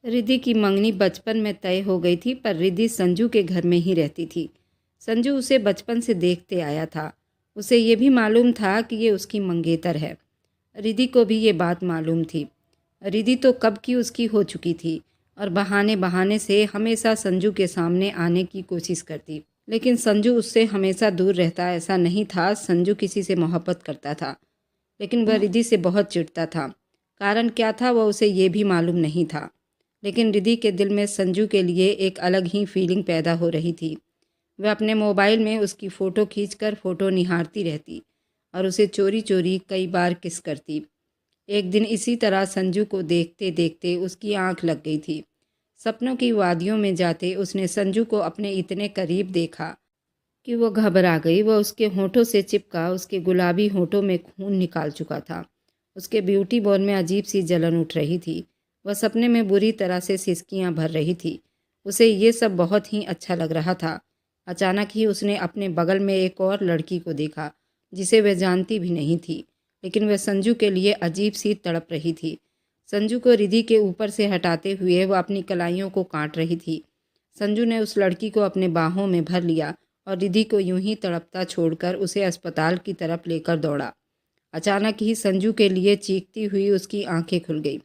रिद्धि की मंगनी बचपन में तय हो गई थी, पर रिद्धि संजू के घर में ही रहती थी। संजू उसे बचपन से देखते आया था। उसे ये भी मालूम था कि ये उसकी मंगेतर है। रिद्धि को भी ये बात मालूम थी। रिद्धि तो कब की उसकी हो चुकी थी और बहाने बहाने से हमेशा संजू के सामने आने की कोशिश करती, लेकिन संजू उससे हमेशा दूर रहता। ऐसा नहीं था संजू किसी से मोहब्बत करता था, लेकिन वह रिद्धि से बहुत चिढ़ता था। कारण क्या था वह उसे ये भी मालूम नहीं था, लेकिन रिद्धि के दिल में संजू के लिए एक अलग ही फीलिंग पैदा हो रही थी। वह अपने मोबाइल में उसकी फ़ोटो खींचकर फ़ोटो निहारती रहती और उसे चोरी चोरी कई बार किस करती। एक दिन इसी तरह संजू को देखते देखते उसकी आंख लग गई थी। सपनों की वादियों में जाते उसने संजू को अपने इतने करीब देखा कि वो घबरा गई। वह उसके होठों से चिपका उसके गुलाबी होठों में खून निकाल चुका था। उसके ब्यूटी बॉल में अजीब सी जलन उठ रही थी। वह सपने में बुरी तरह से सिसकियां भर रही थी। उसे ये सब बहुत ही अच्छा लग रहा था। अचानक ही उसने अपने बगल में एक और लड़की को देखा जिसे वह जानती भी नहीं थी, लेकिन वह संजू के लिए अजीब सी तड़प रही थी। संजू को रिद्धि के ऊपर से हटाते हुए वह अपनी कलाइयों को काट रही थी। संजू ने उस लड़की को अपने बाहों में भर लिया और रिद्धि को यूं ही तड़पता छोड़कर उसे अस्पताल की तरफ लेकर दौड़ा। अचानक ही संजू के लिए चीखती हुई उसकी आंखें खुल गई।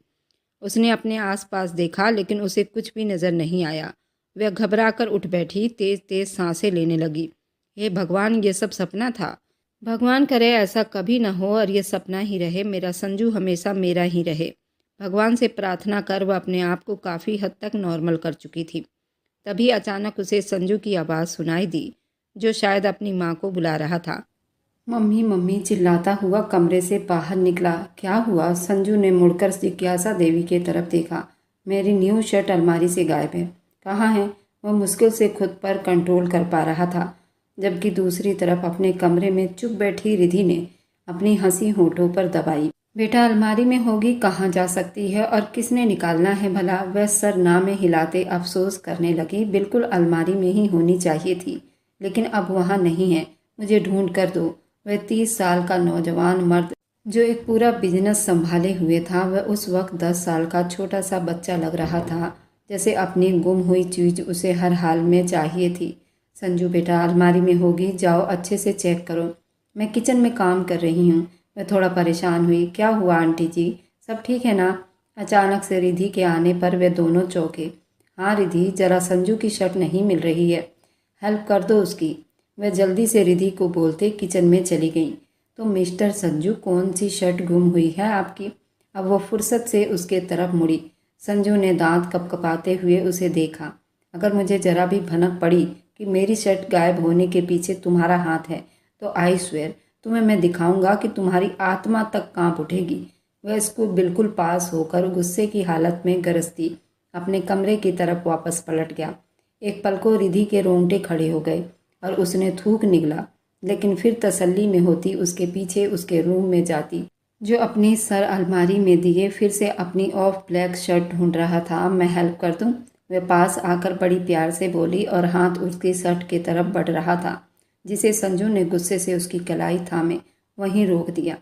उसने अपने आसपास देखा, लेकिन उसे कुछ भी नजर नहीं आया। वह घबराकर उठ बैठी, तेज तेज सांसें लेने लगी। हे भगवान, ये सब सपना था। भगवान करे ऐसा कभी न हो और ये सपना ही रहे। मेरा संजू हमेशा मेरा ही रहे। भगवान से प्रार्थना कर वह अपने आप को काफ़ी हद तक नॉर्मल कर चुकी थी। तभी अचानक उसे संजू की आवाज़ सुनाई दी, जो शायद अपनी माँ को बुला रहा था। मम्मी मम्मी चिल्लाता हुआ कमरे से बाहर निकला। क्या हुआ? संजू ने मुड़कर जिज्ञासा देवी की तरफ देखा। मेरी न्यू शर्ट अलमारी से गायब है। कहाँ है? वह मुश्किल से खुद पर कंट्रोल कर पा रहा था, जबकि दूसरी तरफ अपने कमरे में चुप बैठी रिधि ने अपनी हंसी होठों पर दबाई। बेटा, अलमारी में होगी, कहाँ जा सकती है और किसने निकालना है भला? वह सर ना में हिलाते अफसोस करने लगी। बिल्कुल अलमारी में ही होनी चाहिए थी, लेकिन अब वहाँ नहीं है। मुझे ढूंढ कर दो। वह 30 साल का नौजवान मर्द जो एक पूरा बिजनेस संभाले हुए था, वह उस वक्त 10 साल का छोटा सा बच्चा लग रहा था। जैसे अपनी गुम हुई चीज उसे हर हाल में चाहिए थी। संजू बेटा, अलमारी में होगी, जाओ अच्छे से चेक करो। मैं किचन में काम कर रही हूँ। वह थोड़ा परेशान हुई। क्या हुआ आंटी जी, सब ठीक है ना? अचानक से रिधि के आने पर वे दोनों चौंके। हाँ रिधि, जरा संजू की शर्ट नहीं मिल रही है, हेल्प कर दो उसकी। वह जल्दी से रिधि को बोलते किचन में चली गई। तो मिस्टर संजू, कौन सी शर्ट गुम हुई है आपकी? अब वह फुर्सत से उसके तरफ मुड़ी। संजू ने दांत कपकपाते हुए उसे देखा। अगर मुझे जरा भी भनक पड़ी कि मेरी शर्ट गायब होने के पीछे तुम्हारा हाथ है, तो आई स्वेयर तुम्हें मैं दिखाऊंगा कि तुम्हारी आत्मा तक कांप उठेगी। वह स्कूल बिल्कुल पास होकर गुस्से की हालत में गरजती अपने कमरे की तरफ वापस पलट गया। एक पल को रिधि के रोंगटे खड़े हो गए और उसने थूक निगला, लेकिन फिर तसल्ली में होती उसके पीछे उसके रूम में जाती, जो अपनी सर अलमारी में दिए फिर से अपनी ऑफ ब्लैक शर्ट ढूंढ रहा था। मैं हेल्प कर दूं? वह पास आकर बड़ी प्यार से बोली और हाथ उसकी शर्ट की तरफ बढ़ रहा था, जिसे संजू ने गुस्से से उसकी कलाई थामे वहीं रोक दिया।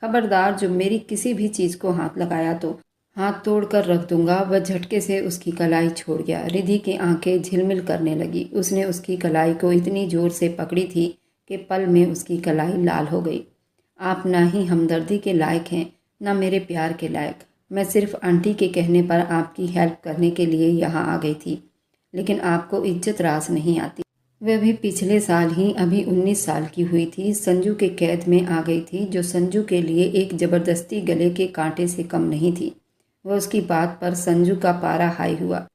खबरदार, जो मेरी किसी भी चीज़ को हाथ लगाया तो हाथ तोड़ कर रख दूंगा। वह झटके से उसकी कलाई छोड़ गया। रिधि की आंखें झिलमिल करने लगी। उसने उसकी कलाई को इतनी जोर से पकड़ी थी कि पल में उसकी कलाई लाल हो गई। आप ना ही हमदर्दी के लायक हैं, ना मेरे प्यार के लायक। मैं सिर्फ आंटी के कहने पर आपकी हेल्प करने के लिए यहाँ आ गई थी, लेकिन आपको इज्जत रास नहीं आती। वह भी पिछले साल ही अभी 19 साल की हुई थी, संजू के कैद में आ गई थी, जो संजू के लिए एक ज़बरदस्ती गले के कांटे से कम नहीं थी। वह उसकी बात पर संजू का पारा हाई हुआ।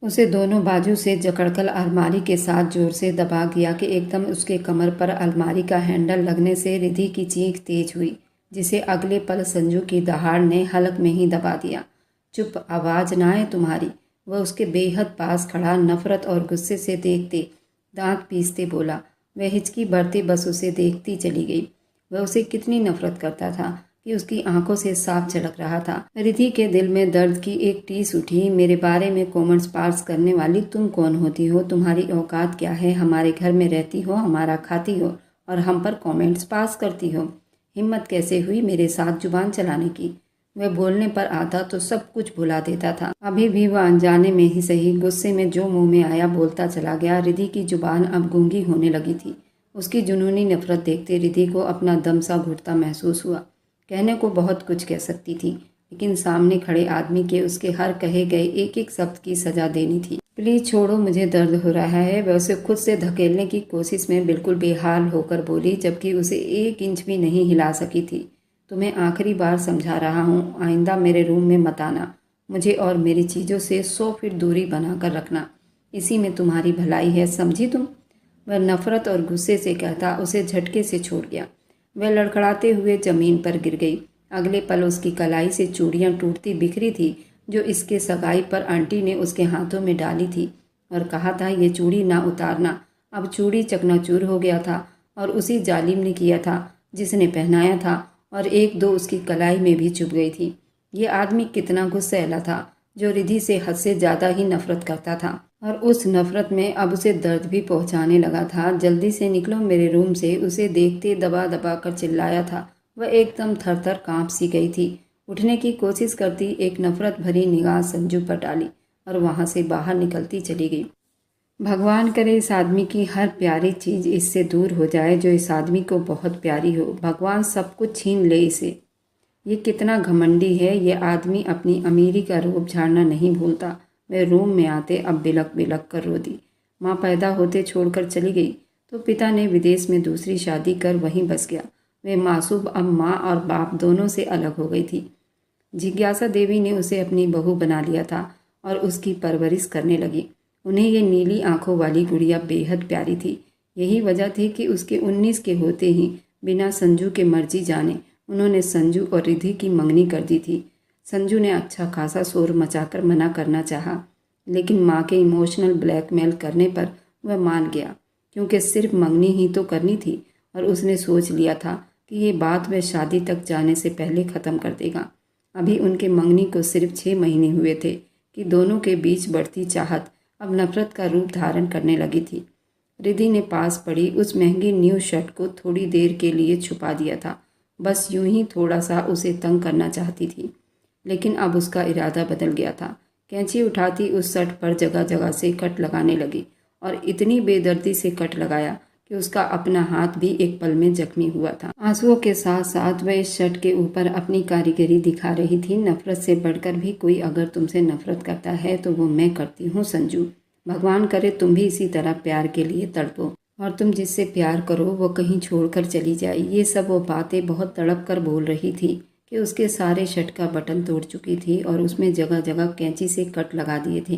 उसे दोनों बाजू से जकड़कर अलमारी के साथ जोर से दबा दिया कि एकदम उसके कमर पर अलमारी का हैंडल लगने से रिधि की चीख तेज हुई, जिसे अगले पल संजू की दहाड़ ने हलक में ही दबा दिया। चुप, आवाज़ ना आए तुम्हारी। वह उसके बेहद पास खड़ा नफरत और गुस्से से देखते दांत पीसते बोला। वह हिचकी भरते बस उसे देखती चली गई। वह उसे कितनी नफरत करता था कि उसकी आंखों से साफ झलक रहा था। रिधि के दिल में दर्द की एक टीस उठी। मेरे बारे में कमेंट्स पास करने वाली तुम कौन होती हो? तुम्हारी औकात क्या है? हमारे घर में रहती हो, हमारा खाती हो और हम पर कमेंट्स पास करती हो। हिम्मत कैसे हुई मेरे साथ जुबान चलाने की? वह बोलने पर आता तो सब कुछ भुला देता था। अभी भी वह अनजाने में ही सही गुस्से में जो मुंह में आया बोलता चला गया। रिधि की जुबान अब गूंगी होने लगी थी। उसकी जुनूनी नफरत देखते रिधि को अपना दम सा घुटता महसूस हुआ। कहने को बहुत कुछ कह सकती थी, लेकिन सामने खड़े आदमी के उसके हर कहे गए एक एक शब्द की सजा देनी थी। प्लीज छोड़ो, मुझे दर्द हो रहा है, वह उसे खुद से धकेलने की कोशिश में बिल्कुल बेहाल होकर बोली, जबकि उसे 1 इंच भी नहीं हिला सकी थी। तुम्हें आखिरी बार समझा रहा हूँ, आइंदा मेरे रूम में मत आना। मुझे और मेरी चीज़ों से 100 फीट दूरी बनाकर रखना। इसी में तुम्हारी भलाई है, समझी तुम? वह नफरत और गुस्से से कहता उसे झटके से छोड़ गया। वह लड़खड़ाते हुए जमीन पर गिर गई। अगले पल उसकी कलाई से चूड़ियाँ टूटती बिखरी थी, जो इसके सगाई पर आंटी ने उसके हाथों में डाली थी और कहा था ये चूड़ी ना उतारना। अब चूड़ी चकनाचूर हो गया था और उसी जालिम ने किया था जिसने पहनाया था, और 1-2 उसकी कलाई में भी चुभ गई थी। ये आदमी कितना गुस्सैला था, जो रिधि से हद से ज़्यादा ही नफरत करता था, और उस नफरत में अब उसे दर्द भी पहुंचाने लगा था। जल्दी से निकलो मेरे रूम से, उसे देखते दबा दबा कर चिल्लाया था। वह एकदम थर-थर काँप सी गई थी। उठने की कोशिश करती एक नफरत भरी निगाह संजू पर डाली और वहाँ से बाहर निकलती चली गई। भगवान करे इस आदमी की हर प्यारी चीज़ इससे दूर हो जाए जो इस आदमी को बहुत प्यारी हो। भगवान सब कुछ छीन ले इसे। ये कितना घमंडी है, ये आदमी अपनी अमीरी का रूप झाड़ना नहीं भूलता। वह रूम में आते अब बिलक बिलक कर रो दी। माँ पैदा होते छोड़कर चली गई तो पिता ने विदेश में दूसरी शादी कर वहीं बस गया। वह मासूम अब माँ और बाप दोनों से अलग हो गई थी। जिज्ञासा देवी ने उसे अपनी बहू बना लिया था और उसकी परवरिश करने लगी। उन्हें ये नीली आंखों वाली गुड़िया बेहद प्यारी थी। यही वजह थी कि उसके 19 के होते ही बिना संजू के मर्जी जाने उन्होंने संजू और रिधि की मंगनी कर दी थी। संजू ने अच्छा खासा शोर मचाकर मना करना चाहा, लेकिन माँ के इमोशनल ब्लैकमेल करने पर वह मान गया, क्योंकि सिर्फ मंगनी ही तो करनी थी और उसने सोच लिया था कि ये बात वह शादी तक जाने से पहले ख़त्म कर देगा। अभी उनके मंगनी को सिर्फ 6 महीने हुए थे कि दोनों के बीच बढ़ती चाहत अब नफरत का रूप धारण करने लगी थी। रिधि ने पास पड़ी उस महंगी न्यू शर्ट को थोड़ी देर के लिए छुपा दिया था, बस यूं ही थोड़ा सा उसे तंग करना चाहती थी, लेकिन अब उसका इरादा बदल गया था। कैंची उठाती उस शर्ट पर जगह जगह से कट लगाने लगी और इतनी बेदर्दी से कट लगाया कि उसका अपना हाथ भी एक पल में जख्मी हुआ था। आंसुओं के साथ साथ वह इस शर्ट के ऊपर अपनी कारीगरी दिखा रही थी। नफरत से बढ़कर भी कोई अगर तुमसे नफरत करता है तो वो मैं करती हूँ संजू। भगवान करे तुम भी इसी तरह प्यार के लिए तड़पो और तुम जिससे प्यार करो वो कहीं छोड़कर चली जाए। ये सब वो बातें बहुत तड़प कर बोल रही थी कि उसके सारे शर्ट का बटन तोड़ चुकी थी और उसमें जगह जगह कैंची से कट लगा दिए थे।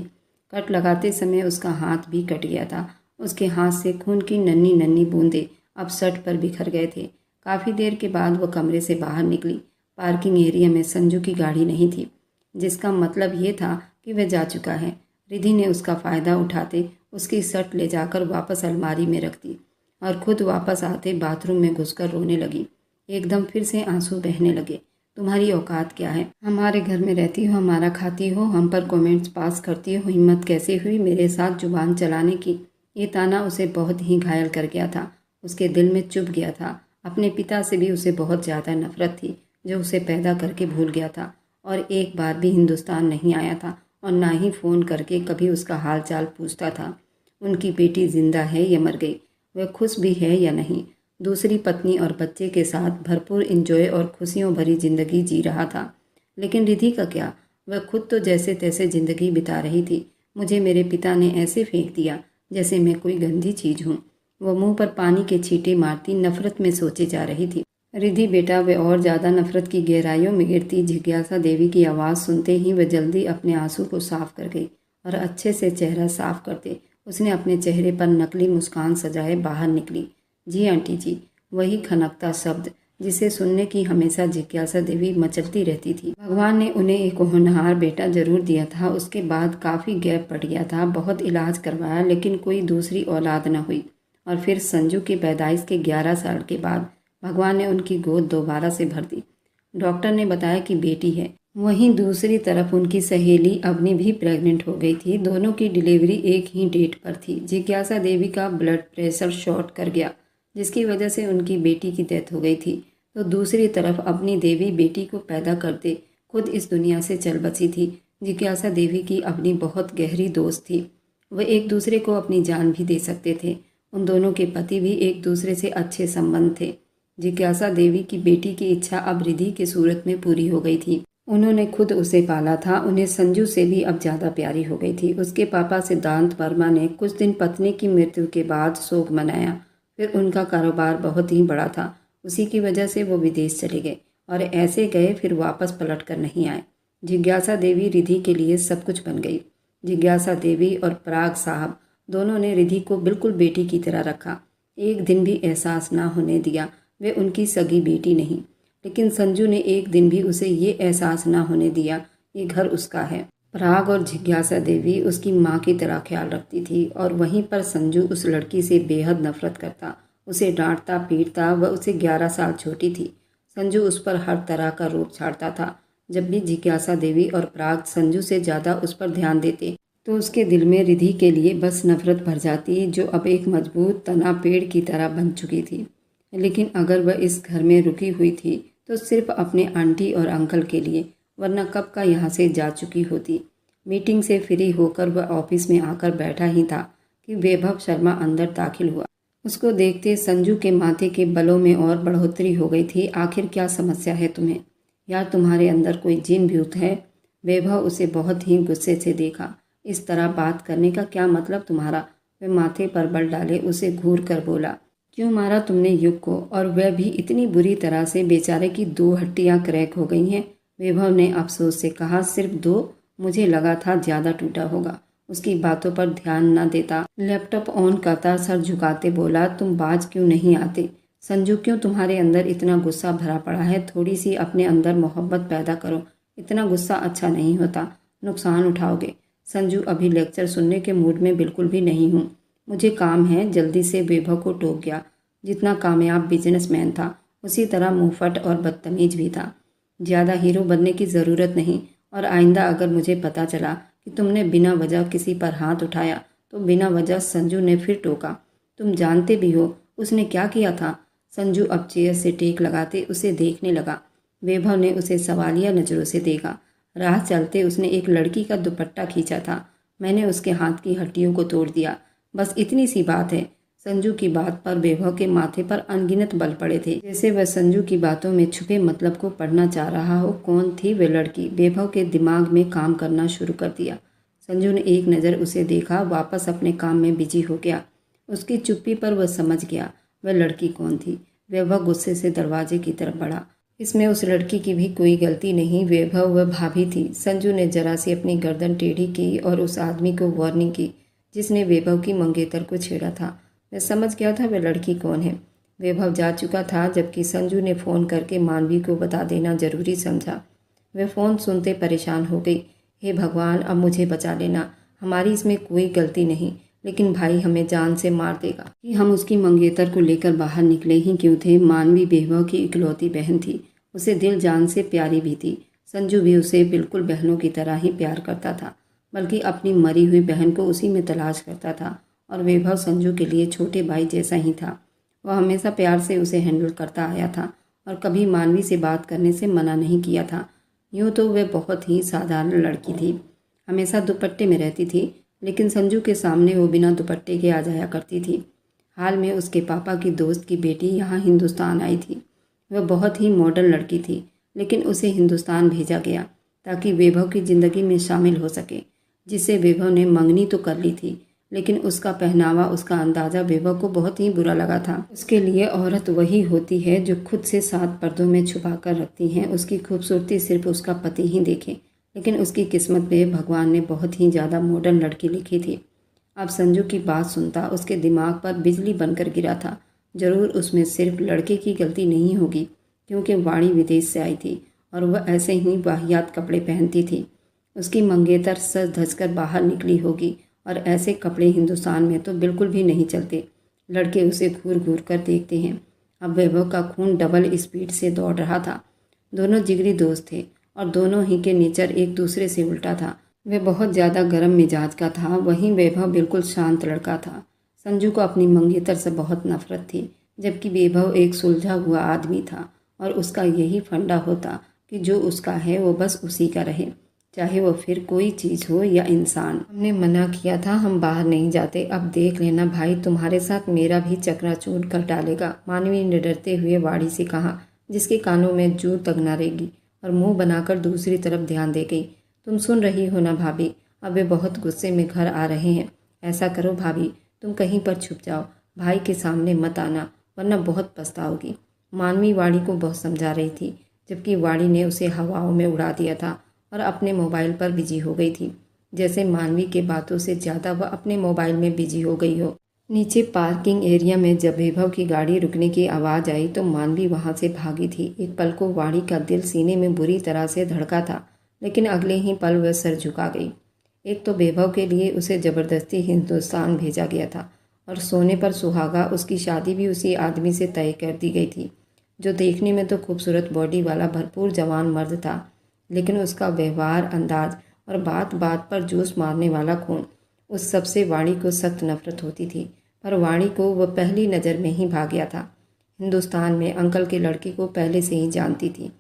कट लगाते समय उसका हाथ भी कट गया था। उसके हाथ से खून की नन्ही नन्ही बूंदें अब शर्ट पर बिखर गए थे। काफ़ी देर के बाद वह कमरे से बाहर निकली। पार्किंग एरिया में संजू की गाड़ी नहीं थी, जिसका मतलब ये था कि वह जा चुका है। रिधि ने उसका फ़ायदा उठाते उसकी शर्ट ले जाकर वापस अलमारी में रख दी और खुद वापस आते बाथरूम में घुसकर रोने लगी। एकदम फिर से आंसू बहने लगे। तुम्हारी औकात क्या है? हमारे घर में रहती हो, हमारा खाती हो, हम पर कमेंट्स पास करती हो, हिम्मत कैसे हुई मेरे साथ जुबान चलाने की? ये ताना उसे बहुत ही घायल कर गया था। उसके दिल में चुभ गया था। अपने पिता से भी उसे बहुत ज़्यादा नफरत थी, जो उसे पैदा करके भूल गया था और एक बार भी हिंदुस्तान नहीं आया था और ना ही फ़ोन करके कभी उसका हाल चाल पूछता था। उनकी बेटी जिंदा है या मर गई, वह खुश भी है या नहीं, दूसरी पत्नी और बच्चे के साथ भरपूर इंजॉय और खुशियों भरी ज़िंदगी जी रहा था। लेकिन रिधि का क्या? वह खुद तो जैसे तैसे ज़िंदगी बिता रही थी। मुझे मेरे पिता ने ऐसे फेंक दिया जैसे मैं कोई गंदी चीज़ हूँ। वह मुंह पर पानी के छींटे मारती नफरत में सोचे जा रही थी। रिधि बेटा, वह और ज़्यादा नफरत की गहराइयों में गिरती। जिज्ञासा देवी की आवाज़ सुनते ही वह जल्दी अपने आंसू को साफ कर गई और अच्छे से चेहरा साफ करते उसने अपने चेहरे पर नकली मुस्कान सजाए बाहर निकली। जी आंटी जी, वही खनकता शब्द जिसे सुनने की हमेशा जिज्ञासा देवी मचलती रहती थी। भगवान ने उन्हें एक होनहार बेटा जरूर दिया था। उसके बाद काफ़ी गैप पड़ गया था। बहुत इलाज करवाया लेकिन कोई दूसरी औलाद न हुई और फिर संजू की पैदाइश के 11 साल के बाद भगवान ने उनकी गोद दोबारा से भर दी। डॉक्टर ने बताया कि बेटी है। वहीं दूसरी तरफ उनकी सहेली अवनी भी प्रेग्नेंट हो गई थी। दोनों की डिलीवरी एक ही डेट पर थी। जिज्ञासा देवी का ब्लड प्रेशर शॉर्ट कर गया, जिसकी वजह से उनकी बेटी की डेथ हो गई थी। तो दूसरी तरफ अपनी देवी बेटी को पैदा करते खुद इस दुनिया से चल बसी थी। जिज्ञासा देवी की अपनी बहुत गहरी दोस्त थी। वह एक दूसरे को अपनी जान भी दे सकते थे। उन दोनों के पति भी एक दूसरे से अच्छे संबंध थे। जिज्ञासा देवी की बेटी की इच्छा अब रिधि की सूरत में पूरी हो गई थी। उन्होंने खुद उसे पाला था। उन्हें संजू से भी अब ज़्यादा प्यारी हो गई थी। उसके पापा सिद्धांत वर्मा ने कुछ दिन पत्नी की मृत्यु के बाद शोक मनाया। फिर उनका कारोबार बहुत ही बड़ा था। उसी की वजह से वो विदेश चले गए और ऐसे गए फिर वापस पलट कर नहीं आए। जिज्ञासा देवी रिधि के लिए सब कुछ बन गई। जिज्ञासा देवी और पराग साहब दोनों ने रिधि को बिल्कुल बेटी की तरह रखा। एक दिन भी एहसास ना होने दिया वे उनकी सगी बेटी नहीं। लेकिन संजू ने एक दिन भी उसे ये एहसास ना होने दिया ये घर उसका है। पराग और जिज्ञासा देवी उसकी माँ की तरह ख्याल रखती थी और वहीं पर संजू उस लड़की से बेहद नफरत करता। उसे डांटता पीटता। वह उसे 11 साल छोटी थी। संजू उस पर हर तरह का रूप छाड़ता था। जब भी जिज्ञासा देवी और पराग संजू से ज़्यादा उस पर ध्यान देते तो उसके दिल में रिधि के लिए बस नफरत भर जाती, जो अब एक मजबूत तना पेड़ की तरह बन चुकी थी। लेकिन अगर वह इस घर में रुकी हुई थी तो सिर्फ अपने आंटी और अंकल के लिए, वरना कब का यहाँ से जा चुकी होती। मीटिंग से फ्री होकर वह ऑफिस में आकर बैठा ही था कि वैभव शर्मा अंदर दाखिल हुआ। उसको देखते संजू के माथे के बलों में और बढ़ोतरी हो गई थी। आखिर क्या समस्या है तुम्हें? यार तुम्हारे अंदर कोई जिन भूत है? वैभव उसे बहुत ही गुस्से से देखा। इस तरह बात करने का क्या मतलब तुम्हारा? वह माथे पर बल डाले उसे घूर कर बोला, क्यों मारा तुमने युग को? और वह भी इतनी बुरी तरह से? बेचारे की 2 हड्डियां क्रैक हो गई हैं। वैभव ने अफसोस से कहा, सिर्फ 2? मुझे लगा था ज़्यादा टूटा होगा। उसकी बातों पर ध्यान न देता लैपटॉप ऑन करता सर झुकाते बोला, तुम बाज क्यों नहीं आते? संजू, क्यों तुम्हारे अंदर इतना गुस्सा भरा पड़ा है? थोड़ी सी अपने अंदर मोहब्बत पैदा करो। इतना गुस्सा अच्छा नहीं होता, नुकसान उठाओगे। संजू, अभी लेक्चर सुनने के मूड में बिल्कुल भी नहीं हूँ, मुझे काम है। जल्दी से वैभव को टोक गया। जितना कामयाब बिजनेसमैन था उसी तरह मुंहफट और बदतमीज भी था। ज़्यादा हीरो बनने की ज़रूरत नहीं। और आइंदा अगर मुझे पता चला कि तुमने बिना वजह किसी पर हाथ उठाया तो बिना वजह। संजू ने फिर टोका, तुम जानते भी हो उसने क्या किया था? संजू अब चेयर से टेक लगाते उसे देखने लगा। वैभव ने उसे सवालिया नज़रों से देखा। राह चलते उसने एक लड़की का दुपट्टा खींचा था। मैंने उसके हाथ की हड्डियों को तोड़ दिया, बस इतनी सी बात है। संजू की बात पर वैभव के माथे पर अनगिनत बल पड़े थे, जैसे वह संजू की बातों में छुपे मतलब को पढ़ना चाह रहा हो। कौन थी वह लड़की? वैभव के दिमाग में काम करना शुरू कर दिया। संजू ने एक नज़र उसे देखा, वापस अपने काम में बिजी हो गया। उसकी चुप्पी पर वह समझ गया वह लड़की कौन थी। वैभव गुस्से से दरवाजे की तरफ बढ़ा। इसमें उस लड़की की भी कोई गलती नहीं। वैभव वह भाभी थी। संजू ने जरा सी अपनी गर्दन टेढ़ी की और उस आदमी को वार्निंग की जिसने वैभव की मंगेतर को छेड़ा था। वह समझ गया था वह लड़की कौन है। वैभव जा चुका था, जबकि संजू ने फ़ोन करके मानवी को बता देना जरूरी समझा। वह फ़ोन सुनते परेशान हो गई। हे भगवान, अब मुझे बचा लेना, हमारी इसमें कोई गलती नहीं, लेकिन भाई हमें जान से मार देगा। कि हम उसकी मंगेतर को लेकर बाहर निकले ही क्यों थे? मानवी वैभव की इकलौती बहन थी, उसे दिल जान से प्यारी भी थी। संजू भी उसे बिल्कुल बहनों की तरह ही प्यार करता था, बल्कि अपनी मरी हुई बहन को उसी में तलाश करता था। और वैभव संजू के लिए छोटे भाई जैसा ही था। वह हमेशा प्यार से उसे हैंडल करता आया था और कभी मानवी से बात करने से मना नहीं किया था। यूँ तो वह बहुत ही साधारण लड़की थी, हमेशा दुपट्टे में रहती थी, लेकिन संजू के सामने वो बिना दुपट्टे के आ जाया करती थी। हाल में उसके पापा की दोस्त की बेटी यहाँ हिंदुस्तान आई थी। वह बहुत ही मॉडर्न लड़की थी, लेकिन उसे हिंदुस्तान भेजा गया ताकि वैभव की ज़िंदगी में शामिल हो सके, जिससे वैभव ने मंगनी तो कर ली थी, लेकिन उसका पहनावा, उसका अंदाज़ा वैभव को बहुत ही बुरा लगा था। उसके लिए औरत वही होती है जो खुद से 7 पर्दों में छुपा कर रखती हैं। उसकी खूबसूरती सिर्फ उसका पति ही देखे, लेकिन उसकी किस्मत में भगवान ने बहुत ही ज़्यादा मॉडर्न लड़की लिखी थी। अब संजू की बात सुनता उसके दिमाग पर बिजली बनकर गिरा था। ज़रूर उसमें सिर्फ लड़के की गलती नहीं होगी, क्योंकि वाणी विदेश से आई थी और वह ऐसे ही वाहियात कपड़े पहनती थी। उसकी मंगेतर सज धज कर बाहर निकली होगी और ऐसे कपड़े हिंदुस्तान में तो बिल्कुल भी नहीं चलते। लड़के उसे घूर घूर कर देखते हैं। अब वैभव का खून डबल स्पीड से दौड़ रहा था। दोनों जिगरी दोस्त थे और दोनों ही के नेचर एक दूसरे से उल्टा था। वह बहुत ज़्यादा गर्म मिजाज का था, वहीं वैभव बिल्कुल शांत लड़का था। संजू को अपनी मंगेतर से बहुत नफरत थी, जबकि वैभव एक सुलझा हुआ आदमी था और उसका यही फंडा होता कि जो उसका है वो बस उसी का रहे, चाहे वो फिर कोई चीज़ हो या इंसान। हमने मना किया था, हम बाहर नहीं जाते, अब देख लेना भाई तुम्हारे साथ मेरा भी चकनाचूर कर डालेगा, मानवी ने डरते हुए वाड़ी से कहा, जिसके कानों में जू तक न रहेगी और मुंह बनाकर दूसरी तरफ ध्यान दे गई। तुम सुन रही हो ना भाभी, अब वे बहुत गुस्से में घर आ रहे हैं। ऐसा करो भाभी, तुम कहीं पर छुप जाओ, भाई के सामने मत आना वरना बहुत पछताओगी। मानवी वाड़ी को बहुत समझा रही थी, जबकि वाड़ी ने उसे हवाओं में उड़ा दिया था और अपने मोबाइल पर बिजी हो गई थी, जैसे मानवी के बातों से ज़्यादा वह अपने मोबाइल में बिजी हो गई हो। नीचे पार्किंग एरिया में जब वैभव की गाड़ी रुकने की आवाज़ आई तो मानवी वहाँ से भागी थी। एक पल को वाड़ी का दिल सीने में बुरी तरह से धड़का था, लेकिन अगले ही पल वह सर झुका गई। एक तो वैभव के लिए उसे ज़बरदस्ती हिंदुस्तान भेजा गया था और सोने पर सुहागा उसकी शादी भी उसी आदमी से तय कर दी गई थी, जो देखने में तो खूबसूरत बॉडी वाला भरपूर जवान मर्द था, लेकिन उसका व्यवहार, अंदाज और बात बात पर जोश मारने वाला खून, उस सबसे वाणी को सख्त नफरत होती थी। पर वाणी को वह पहली नज़र में ही भाग गया था। हिंदुस्तान में अंकल के लड़के को पहले से ही जानती थी।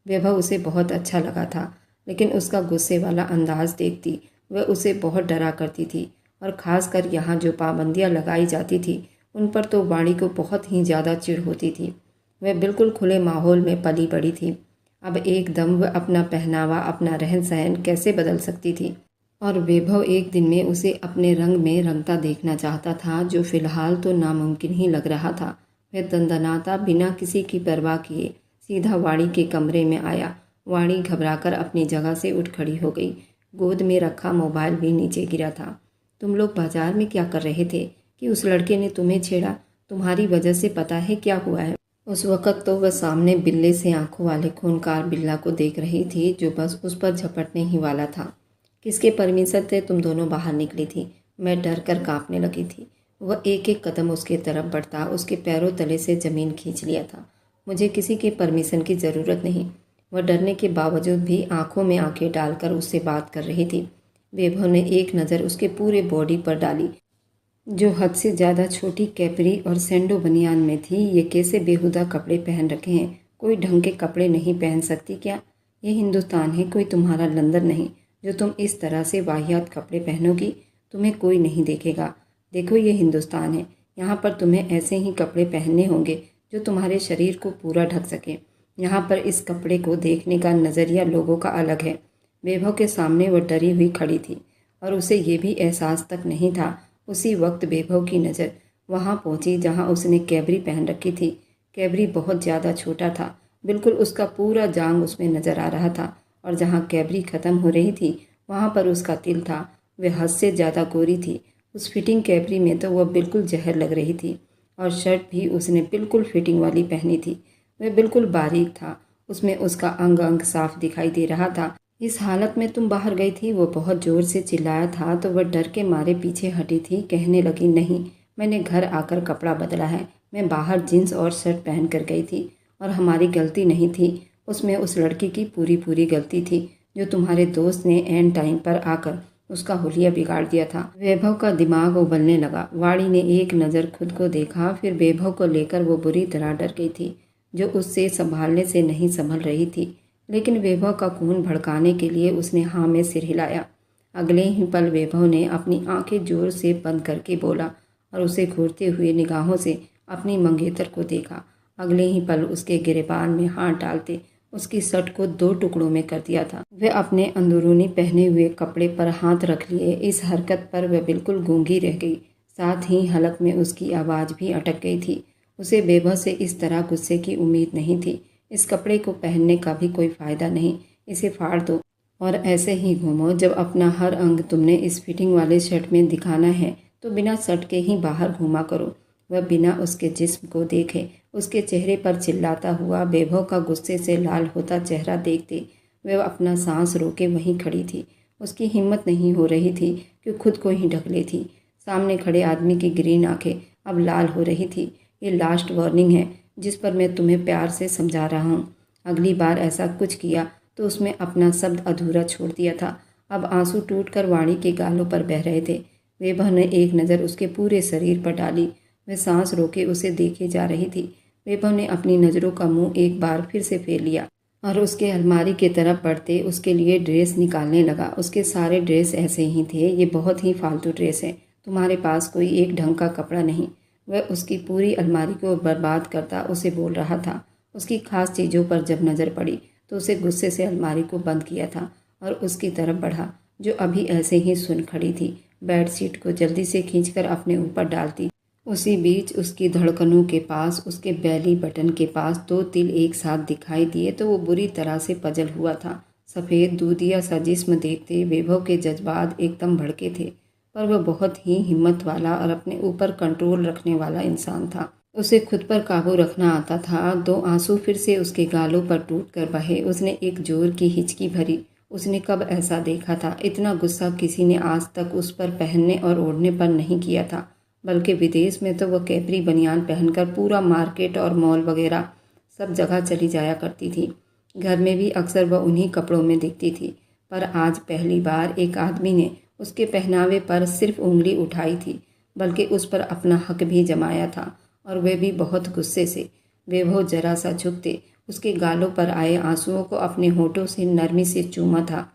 वैभव उसे बहुत अच्छा लगा था, लेकिन उसका गुस्से वाला अंदाज देखती वह उसे बहुत डरा करती थी, और ख़ासकर यहाँ जो पाबंदियाँ लगाई जाती थी उन पर तो वाणी को बहुत ही ज़्यादा चिढ़ होती थी। वह बिल्कुल खुले माहौल में पली बड़ी थी, अब एकदम वह अपना पहनावा, अपना रहन सहन कैसे बदल सकती थी। और वैभव एक दिन में उसे अपने रंग में रंगता देखना चाहता था, जो फिलहाल तो नामुमकिन ही लग रहा था। वह दंदनाता बिना किसी की परवाह किए सीधा वाणी के कमरे में आया। वाणी घबराकर अपनी जगह से उठ खड़ी हो गई। गोद में रखा मोबाइल भी नीचे गिरा था। तुम लोग बाजार में क्या कर रहे थे कि उस लड़के ने तुम्हें छेड़ा? तुम्हारी वजह से पता है क्या हुआ है? उस वक़्त तो वह सामने बिल्ले से आंखों वाले खूनकार बिल्ला को देख रही थी, जो बस उस पर झपटने ही वाला था। किसके परमिशन से तुम दोनों बाहर निकली थी? मैं डर कर काँपने लगी थी। वह एक एक कदम उसके तरफ बढ़ता उसके पैरों तले से ज़मीन खींच लिया था। मुझे किसी के परमिशन की ज़रूरत नहीं। वह डरने के बावजूद भी आंखों में आंखें डालकर उससे बात कर रही थी। वैभव ने एक नज़र उसके पूरे बॉडी पर डाली, जो हद से ज़्यादा छोटी कैपरी और सैंडो बनियान में थी। ये कैसे बेहुदा कपड़े पहन रखे हैं? कोई ढंग के कपड़े नहीं पहन सकती क्या? ये हिंदुस्तान है, कोई तुम्हारा लंदन नहीं, जो तुम इस तरह से वाहियात कपड़े पहनोगी। तुम्हें कोई नहीं देखेगा। देखो ये हिंदुस्तान है, यहाँ पर तुम्हें ऐसे ही कपड़े पहनने होंगे जो तुम्हारे शरीर को पूरा ढक सके। यहाँ पर इस कपड़े को देखने का नज़रिया लोगों का अलग है। वैभव के सामने वह डरी हुई खड़ी थी और उसे ये भी एहसास तक नहीं था। उसी वक्त वैभव की नज़र वहाँ पहुँची जहाँ उसने कैबरी पहन रखी थी। कैबरी बहुत ज़्यादा छोटा था, बिल्कुल उसका पूरा जांग उसमें नज़र आ रहा था, और जहाँ कैबरी ख़त्म हो रही थी वहाँ पर उसका तिल था। वह हद से ज़्यादा गोरी थी। उस फिटिंग कैबरी में तो वह बिल्कुल जहर लग रही थी, और शर्ट भी उसने बिल्कुल फिटिंग वाली पहनी थी। वह बिल्कुल बारीक था, उसमें उसका अंग अंग साफ दिखाई दे रहा था। इस हालत में तुम बाहर गई थी? वो बहुत ज़ोर से चिल्लाया था तो वह डर के मारे पीछे हटी थी। कहने लगी, नहीं, मैंने घर आकर कपड़ा बदला है। मैं बाहर जीन्स और शर्ट पहन कर गई थी, और हमारी गलती नहीं थी, उसमें उस लड़की की पूरी पूरी गलती थी, जो तुम्हारे दोस्त ने एंड टाइम पर आकर उसका हुलिया बिगाड़ दिया था। वैभव का दिमाग उबलने लगा। वाणी ने एक नज़र खुद को देखा, फिर वैभव को लेकर वो बुरी तरह डर गई थी, जो उससे संभालने से नहीं संभल रही थी। लेकिन वैभव का खून भड़काने के लिए उसने हाँ में सिर हिलाया। अगले ही पल वैभव ने अपनी आंखें जोर से बंद करके बोला और उसे घूरते हुए निगाहों से अपनी मंगेतर को देखा। अगले ही पल उसके गिरेबान में हाथ डालते उसकी शर्ट को 2 टुकड़ों में कर दिया था। वह अपने अंदरूनी पहने हुए कपड़े पर हाथ रख लिए। इस हरकत पर वह बिल्कुल गूंगी रह गई, साथ ही हलक में उसकी आवाज़ भी अटक गई थी। उसे वैभव से इस तरह गुस्से की उम्मीद नहीं थी। इस कपड़े को पहनने का भी कोई फ़ायदा नहीं, इसे फाड़ दो और ऐसे ही घूमो। जब अपना हर अंग तुमने इस फिटिंग वाले शर्ट में दिखाना है तो बिना शर्ट के ही बाहर घूमा करो। वह बिना उसके जिस्म को देखे उसके चेहरे पर चिल्लाता हुआ वैभव का गुस्से से लाल होता चेहरा देखते वह अपना सांस रोके वहीं खड़ी थी। उसकी हिम्मत नहीं हो रही थी कि खुद को ही ढक ले थी। सामने खड़े आदमी की ग्रीन आंखें अब लाल हो रही थी। ये लास्ट वार्निंग है जिस पर मैं तुम्हें प्यार से समझा रहा हूँ। अगली बार ऐसा कुछ किया तो उसमें अपना शब्द अधूरा छोड़ दिया था। अब आंसू टूटकर वाणी के गालों पर बह रहे थे। वैभव ने एक नज़र उसके पूरे शरीर पर डाली। वह सांस रोके उसे देखे जा रही थी। वैभव ने अपनी नज़रों का मुंह एक बार फिर से फेर लिया और उसके अलमारी की तरफ बढ़ते उसके लिए ड्रेस निकालने लगा। उसके सारे ड्रेस ऐसे ही थे। ये बहुत ही फालतू ड्रेस है, तुम्हारे पास कोई एक ढंग का कपड़ा नहीं। वह उसकी पूरी अलमारी को बर्बाद करता उसे बोल रहा था। उसकी खास चीज़ों पर जब नज़र पड़ी तो उसे गुस्से से अलमारी को बंद किया था और उसकी तरफ बढ़ा जो अभी ऐसे ही सुन खड़ी थी। बेडशीट को जल्दी से खींचकर अपने ऊपर डालती। उसी बीच उसकी धड़कनों के पास, उसके बैली बटन के पास 2 तिल एक साथ दिखाई दिए तो वो बुरी तरह से पजल हुआ था। सफ़ेद दूधिया सा जिस्म देखते वैभव के जज्बात एकदम भड़के थे, पर वह बहुत ही हिम्मत वाला और अपने ऊपर कंट्रोल रखने वाला इंसान था। उसे खुद पर काबू रखना आता था। 2 आंसू फिर से उसके गालों पर टूट कर बहे। उसने एक जोर की हिचकी भरी। उसने कब ऐसा देखा था? इतना गुस्सा किसी ने आज तक उस पर पहनने और ओढ़ने पर नहीं किया था। बल्कि विदेश में तो वह कैपरी बनियान पहनकर पूरा मार्केट और मॉल वगैरह सब जगह चली जाया करती थी। घर में भी अक्सर वह उन्हीं कपड़ों में दिखती थी, पर आज पहली बार एक आदमी ने उसके पहनावे पर सिर्फ उंगली उठाई थी, बल्कि उस पर अपना हक भी जमाया था, और वह भी बहुत गुस्से से। वैभव जरा सा झुकते उसके गालों पर आए आंसुओं को अपने होठों से नरमी से चूमा था।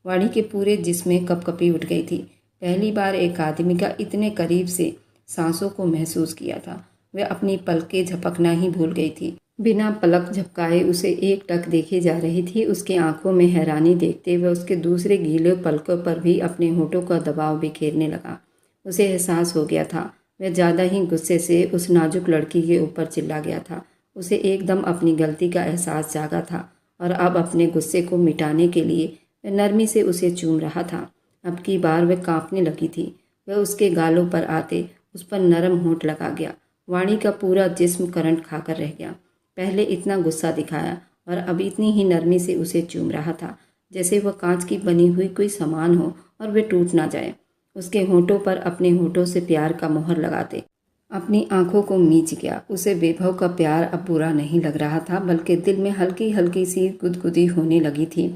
वाणी के पूरे जिस्म में कपकपी उठ गई थी। पहली बार एक आदमी का इतने करीब से सांसों को महसूस किया था। वह अपनी पलकें झपकना ही भूल गई थी। बिना पलक झपकाए उसे एकटक देखे जा रही थी। उसकी आंखों में हैरानी देखते वह उसके दूसरे गीले पलकों पर भी अपने होठों का दबाव बिखेरने लगा। उसे एहसास हो गया था वह ज़्यादा ही गुस्से से उस नाजुक लड़की के ऊपर चिल्ला गया था। उसे एकदम अपनी गलती का एहसास जागा था और अब अपने गुस्से को मिटाने के लिए वह नरमी से उसे चूम रहा था। अब की बार वह कांपने लगी थी। वह उसके गालों पर आते उस पर नरम होंठ लगा गया। वाणी का पूरा जिस्म करंट खाकर रह गया। पहले इतना गुस्सा दिखाया और अब इतनी ही नरमी से उसे चूम रहा था, जैसे वह कांच की बनी हुई कोई सामान हो और वह टूट ना जाए। उसके होठों पर अपने होठों से प्यार का मोहर लगाते अपनी आंखों को मींच गया। उसे वैभव का प्यार अब बुरा नहीं लग रहा था, बल्कि दिल में हल्की हल्की सी गुदगुदी होने लगी थी।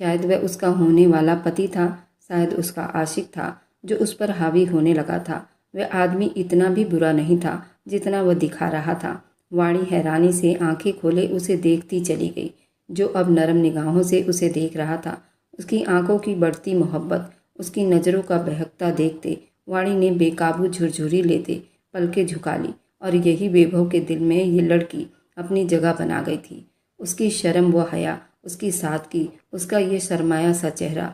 शायद वह उसका होने वाला पति था, शायद उसका आशिक था जो उस पर हावी होने लगा था। वह आदमी इतना भी बुरा नहीं था जितना वह दिखा रहा था। वाणी हैरानी से आंखें खोले उसे देखती चली गई, जो अब नरम निगाहों से उसे देख रहा था। उसकी आंखों की बढ़ती मोहब्बत, उसकी नज़रों का बहकता देखते वाणी ने बेकाबू झुरझुरी लेते पलकें झुका ली, और यही वैभव के दिल में ये लड़की अपनी जगह बना गई थी। उसकी शर्म व हया, उसकी सादगी, उसका ये शर्माया सा चेहरा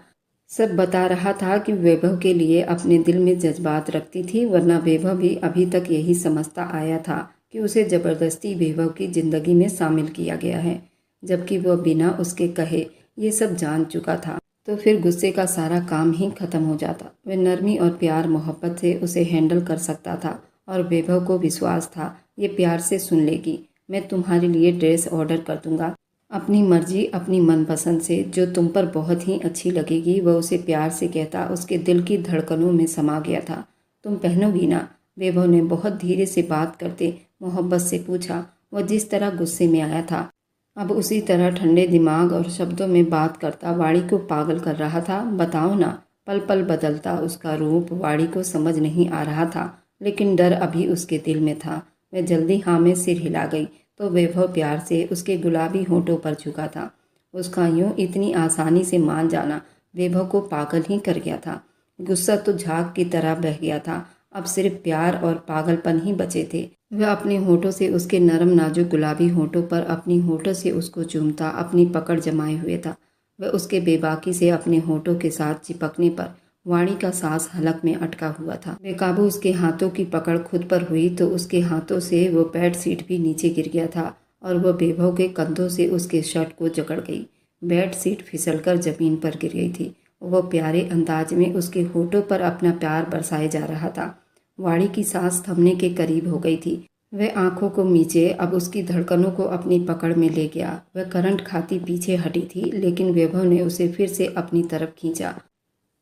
सब बता रहा था कि वैभव के लिए अपने दिल में जज्बात रखती थी, वरना वैभव भी अभी तक यही समझता आया था कि उसे ज़बरदस्ती वैभव की ज़िंदगी में शामिल किया गया है, जबकि वह बिना उसके कहे ये सब जान चुका था। तो फिर गुस्से का सारा काम ही खत्म हो जाता। वह नरमी और प्यार मोहब्बत से उसे हैंडल कर सकता था, और वैभव को विश्वास था ये प्यार से सुन लेगी। मैं तुम्हारे लिए ड्रेस ऑर्डर कर दूंगा, अपनी मर्जी, अपनी मनपसंद से, जो तुम पर बहुत ही अच्छी लगेगी। वह उसे प्यार से कहता उसके दिल की धड़कनों में समा गया था। तुम पहनोगी ना? वैभव ने बहुत धीरे से बात करते मोहब्बत से पूछा। वह जिस तरह गुस्से में आया था अब उसी तरह ठंडे दिमाग और शब्दों में बात करता वाणी को पागल कर रहा था। बताओ ना। पल पल बदलता उसका रूप वाणी को समझ नहीं आ रहा था, लेकिन डर अभी उसके दिल में था। वह जल्दी हाँ में सिर हिला गई तो वैभव प्यार से उसके गुलाबी होठों पर झुका था। उसका यूं इतनी आसानी से मान जाना वैभव को पागल ही कर गया था। गुस्सा तो झाग की तरह बह गया था। अब सिर्फ प्यार और पागलपन ही बचे थे। वह अपने होठों से उसके नरम नाजुक गुलाबी होठों पर अपनी होठों से उसको चूमता अपनी पकड़ जमाए हुए था। वह उसके बेबाकी से अपने होठों के साथ चिपकने पर वाणी का सांस हलक में अटका हुआ था। बेकाबू उसके हाथों की पकड़ खुद पर हुई तो उसके हाथों से वो बेड सीट भी नीचे गिर गया था और वह वैभव के कंधों से उसके शर्ट को जकड़ गई। बेड सीट फिसलकर जमीन पर गिर गई थी। वह प्यारे अंदाज में उसके होठों पर अपना प्यार बरसाए जा रहा था। वाणी की सांस थमने के करीब हो गई थी। वह आंखों को मीचे अब उसकी धड़कनों को अपनी पकड़ में ले गया। वह करंट खाती पीछे हटी थी, लेकिन वैभव ने उसे फिर से अपनी तरफ खींचा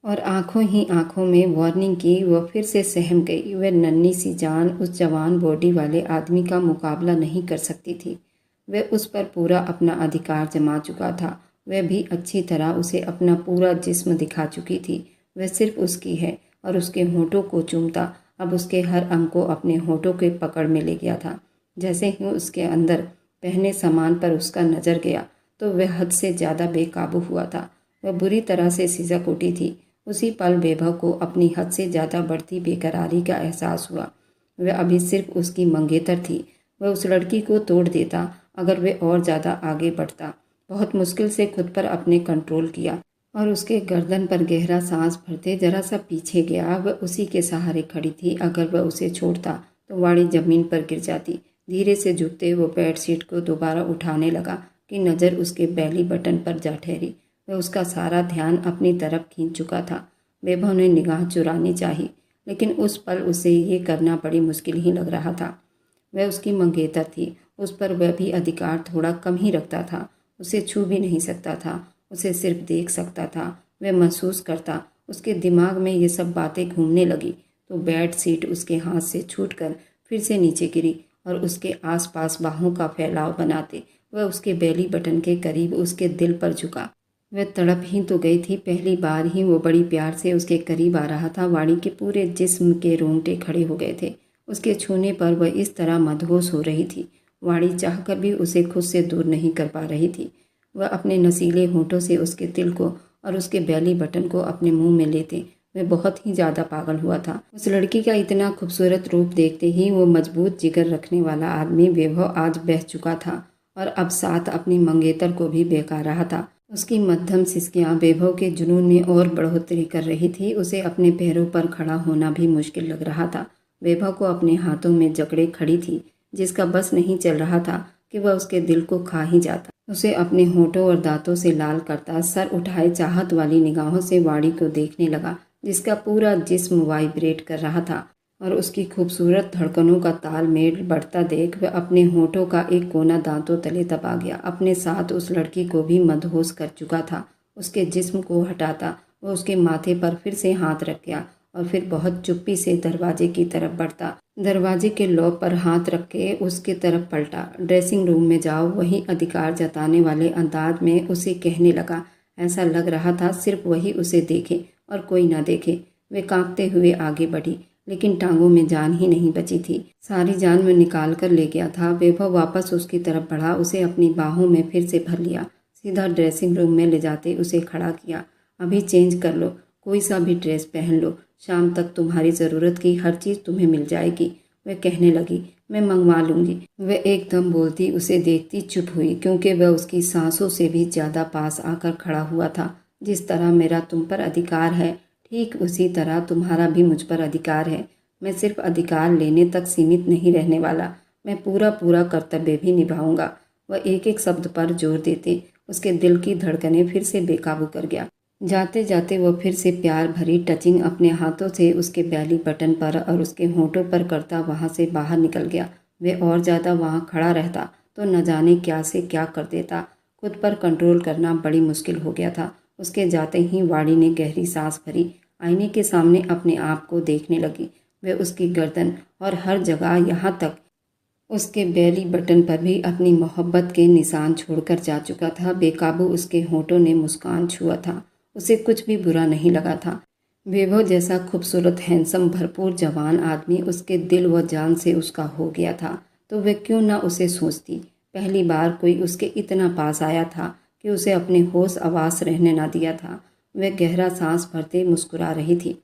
और आंखों ही आंखों में वार्निंग की। वह फिर से सहम गई। वह नन्ही सी जान उस जवान बॉडी वाले आदमी का मुकाबला नहीं कर सकती थी। वह उस पर पूरा अपना अधिकार जमा चुका था। वह भी अच्छी तरह उसे अपना पूरा जिस्म दिखा चुकी थी। वह सिर्फ उसकी है और उसके होठों को चूमता अब उसके हर अंग को अपने होठों के पकड़ में ले गया था। जैसे ही उसके अंदर पहने सामान पर उसका नज़र गया तो वह हद से ज़्यादा बेकाबू हुआ था। वह बुरी तरह से सिसक उठी थी। उसी पल वैभव को अपनी हद से ज़्यादा बढ़ती बेकरारी का एहसास हुआ। वह अभी सिर्फ उसकी मंगेतर थी। वह उस लड़की को तोड़ देता अगर वह और ज़्यादा आगे बढ़ता। बहुत मुश्किल से खुद पर अपने कंट्रोल किया और उसके गर्दन पर गहरा सांस भरते जरा सा पीछे गया। वह उसी के सहारे खड़ी थी। अगर वह उसे छोड़ता तो वाणी ज़मीन पर गिर जाती। धीरे से झुकते वो बेडशीट को दोबारा उठाने लगा कि नज़र उसके बेली बटन पर जा ठहरी। वह उसका सारा ध्यान अपनी तरफ खींच चुका था। वैभव ने निगाह चुरानी चाही, लेकिन उस पल उसे ये करना बड़ी मुश्किल ही लग रहा था। वह उसकी मंगेतर थी। उस पर वह भी अधिकार थोड़ा कम ही रखता था। उसे छू भी नहीं सकता था, उसे सिर्फ देख सकता था। वह महसूस करता। उसके दिमाग में ये सब बातें घूमने लगी तो बेड सीट उसके हाथ से छूटकर फिर से नीचे गिरी और उसके आसपास बाहों का फैलाव बनाते वह उसके बेली बटन के करीब उसके दिल पर झुका। वह तड़प ही तो गई थी। पहली बार ही वो बड़ी प्यार से उसके करीब आ रहा था। वाणी के पूरे जिस्म के रोंगटे खड़े हो गए थे। उसके छूने पर वह इस तरह मदहोश हो रही थी। वाणी चाहकर भी उसे खुद से दूर नहीं कर पा रही थी। वह अपने नसीले होंठों से उसके तिल को और उसके बेली बटन को अपने मुंह में लेते वह बहुत ही ज़्यादा पागल हुआ था। उस लड़की का इतना खूबसूरत रूप देखते ही वो मजबूत जिगर रखने वाला आदमी वैभव आज बह चुका था और अब साथ अपनी मंगेतर को भी बहका रहा था। उसकी मध्यम सिसकियाँ वैभव के जुनून में और बढ़ोतरी कर रही थी। उसे अपने पैरों पर खड़ा होना भी मुश्किल लग रहा था। वैभव को अपने हाथों में जकड़े खड़ी थी, जिसका बस नहीं चल रहा था कि वह उसके दिल को खा ही जाता। उसे अपने होठों और दांतों से लाल करता सर उठाए चाहत वाली निगाहों से वाणी को देखने लगा, जिसका पूरा जिस्म वाइब्रेट कर रहा था और उसकी खूबसूरत धड़कनों का तालमेल बढ़ता देख वह अपने होठों का एक कोना दांतों तले दबा गया। अपने साथ उस लड़की को भी मदहोश कर चुका था। उसके जिस्म को हटाता वह उसके माथे पर फिर से हाथ रख गया और फिर बहुत चुप्पी से दरवाजे की तरफ बढ़ता। दरवाजे के लॉक पर हाथ रख के उसके तरफ पलटा। ड्रेसिंग रूम में जाओ, वही अधिकार जताने वाले अंदाज में उसे कहने लगा। ऐसा लग रहा था सिर्फ वही उसे देखे और कोई ना देखे। वे कांपते हुए आगे बढ़ी, लेकिन टांगों में जान ही नहीं बची थी। सारी जान में निकाल कर ले गया था। वैभव वापस उसकी तरफ बढ़ा, उसे अपनी बाहों में फिर से भर लिया। सीधा ड्रेसिंग रूम में ले जाते उसे खड़ा किया। अभी चेंज कर लो, कोई सा भी ड्रेस पहन लो, शाम तक तुम्हारी ज़रूरत की हर चीज़ तुम्हें मिल जाएगी। वह कहने लगी, मैं मंगवा लूँगी। वह एकदम बोलती उसे देखती चुप हुई, क्योंकि वह उसकी सांसों से भी ज़्यादा पास आकर खड़ा हुआ था। जिस तरह मेरा तुम पर अधिकार है, ठीक उसी तरह तुम्हारा भी मुझ पर अधिकार है। मैं सिर्फ अधिकार लेने तक सीमित नहीं रहने वाला, मैं पूरा पूरा कर्तव्य भी निभाऊंगा। वह एक एक शब्द पर जोर देते उसके दिल की धड़कनें फिर से बेकाबू कर गया। जाते जाते वह फिर से प्यार भरी टचिंग अपने हाथों से उसके बेली बटन पर और उसके होंठों पर करता वहाँ से बाहर निकल गया। वह और ज़्यादा वहाँ खड़ा रहता तो न जाने क्या से क्या कर देता। खुद पर कंट्रोल करना बड़ी मुश्किल हो गया था। उसके जाते ही वाणी ने गहरी सांस भरी। आईने के सामने अपने आप को देखने लगी। वह उसकी गर्दन और हर जगह, यहाँ तक उसके बेली बटन पर भी अपनी मोहब्बत के निशान छोड़कर जा चुका था। बेकाबू उसके होठों ने मुस्कान छुआ था। उसे कुछ भी बुरा नहीं लगा था। वैभव जैसा खूबसूरत, हैंडसम, भरपूर जवान आदमी उसके दिल व जान से उसका हो गया था, तो वह क्यों ना उसे सोचती। पहली बार कोई उसके इतना पास आया था कि उसे अपने होश आवास रहने ना दिया था। वह गहरा सांस भरते मुस्कुरा रही थी।